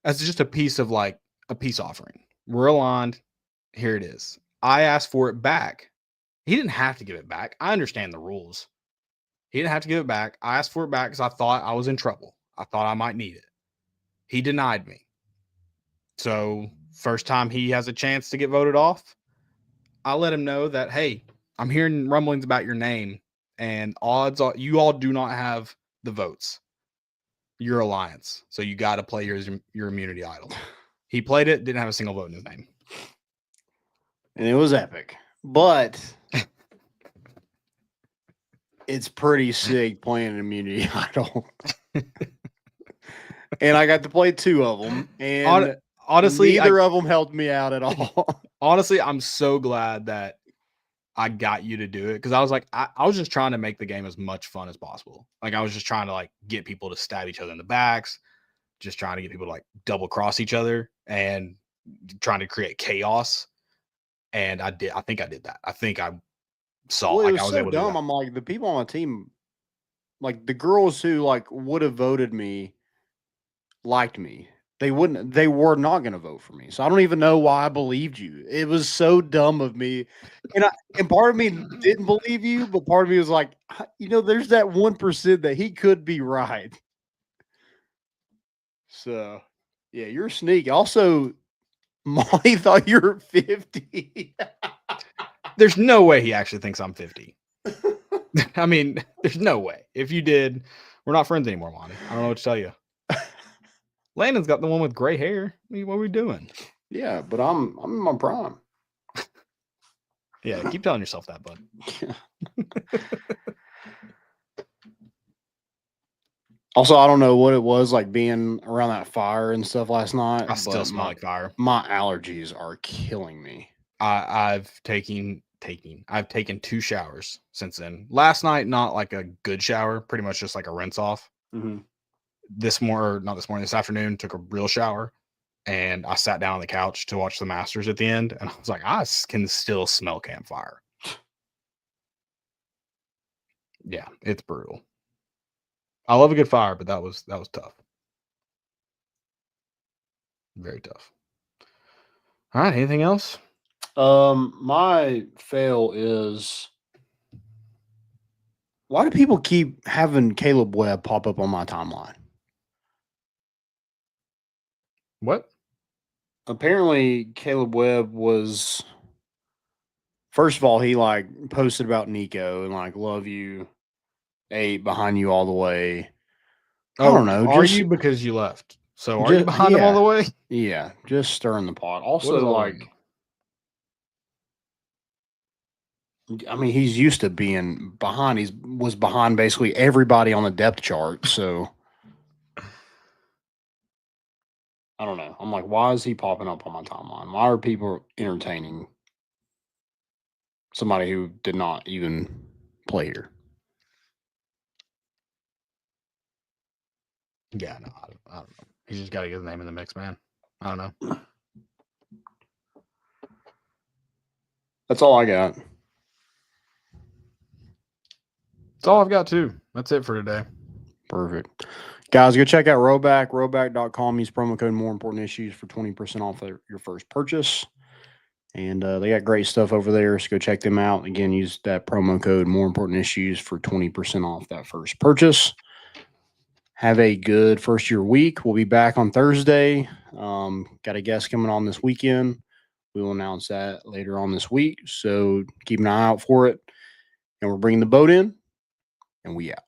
that's just a piece of like a peace offering. We're aligned. Here it is. I asked for it back. He didn't have to give it back. I understand the rules. He didn't have to give it back. I asked for it back because I thought I was in trouble. I thought I might need it. He denied me. So first time he has a chance to get voted off, I let him know that, hey, I'm hearing rumblings about your name, and odds are you all do not have the votes. Your alliance. So you got to play your immunity idol. He played it, didn't have a single vote in his name. And it was epic. But it's pretty sick playing an immunity idol. And I got to play two of them. And honestly, neither of them helped me out at all. Honestly, I'm so glad that I got you to do it because I was like, I was just trying to make the game as much fun as possible. Like I was just trying to like get people to stab each other in the backs, just trying to get people to like double cross each other and trying to create chaos. And I think I did that. I think I saw well, like I was so able dumb. to do that. I'm like the people on my team, like the girls who like would have voted me liked me. They were not going to vote for me. So I don't even know why I believed you. It was so dumb of me. And part of me didn't believe you, but part of me was like, there's that 1% that he could be right. So, yeah, you're sneaky. Also, Molly thought you were 50. There's no way he actually thinks I'm 50. I mean, there's no way. If you did, we're not friends anymore, Monty. I don't know what to tell you. Landon's got the one with gray hair. What are we doing? Yeah, but I'm in my prime. Yeah, keep telling yourself that, bud. Also, I don't know what it was like being around that fire and stuff last night. I still smell like fire. My allergies are killing me. I've taken 2 showers since then. Last night, not like a good shower, pretty much just like a rinse off. Mm-hmm. This afternoon, took a real shower, and I sat down on the couch to watch the Masters at the end, and I was like, I can still smell campfire. Yeah, it's brutal. I love a good fire, but that was tough. Very tough. All right, anything else? My fail is, why do people keep having Caleb Webb pop up on my timeline? What? Apparently, Caleb Webb was, first of all, he like posted about Nico and like, love you, 8 behind you all the way. I don't know. Are you, because you left? So are you behind him all the way? Yeah, just stirring the pot. Also, like, I mean, he's used to being behind. He was behind basically everybody on the depth chart. So I don't know. I'm like, why is he popping up on my timeline? Why are people entertaining somebody who did not even play here? Yeah, no, I don't know. He's just got to get his name in the mix, man. I don't know. That's all I got. That's all I've got, too. That's it for today. Perfect. Guys, go check out Roback, roback.com. Use promo code More Important Issues for 20% off your first purchase. And they got great stuff over there, so go check them out. Again, use that promo code More Important Issues for 20% off that first purchase. Have a good first year week. We'll be back on Thursday. Got a guest coming on this weekend. We will announce that later on this week, so keep an eye out for it. And we're bringing the boat in, and we out.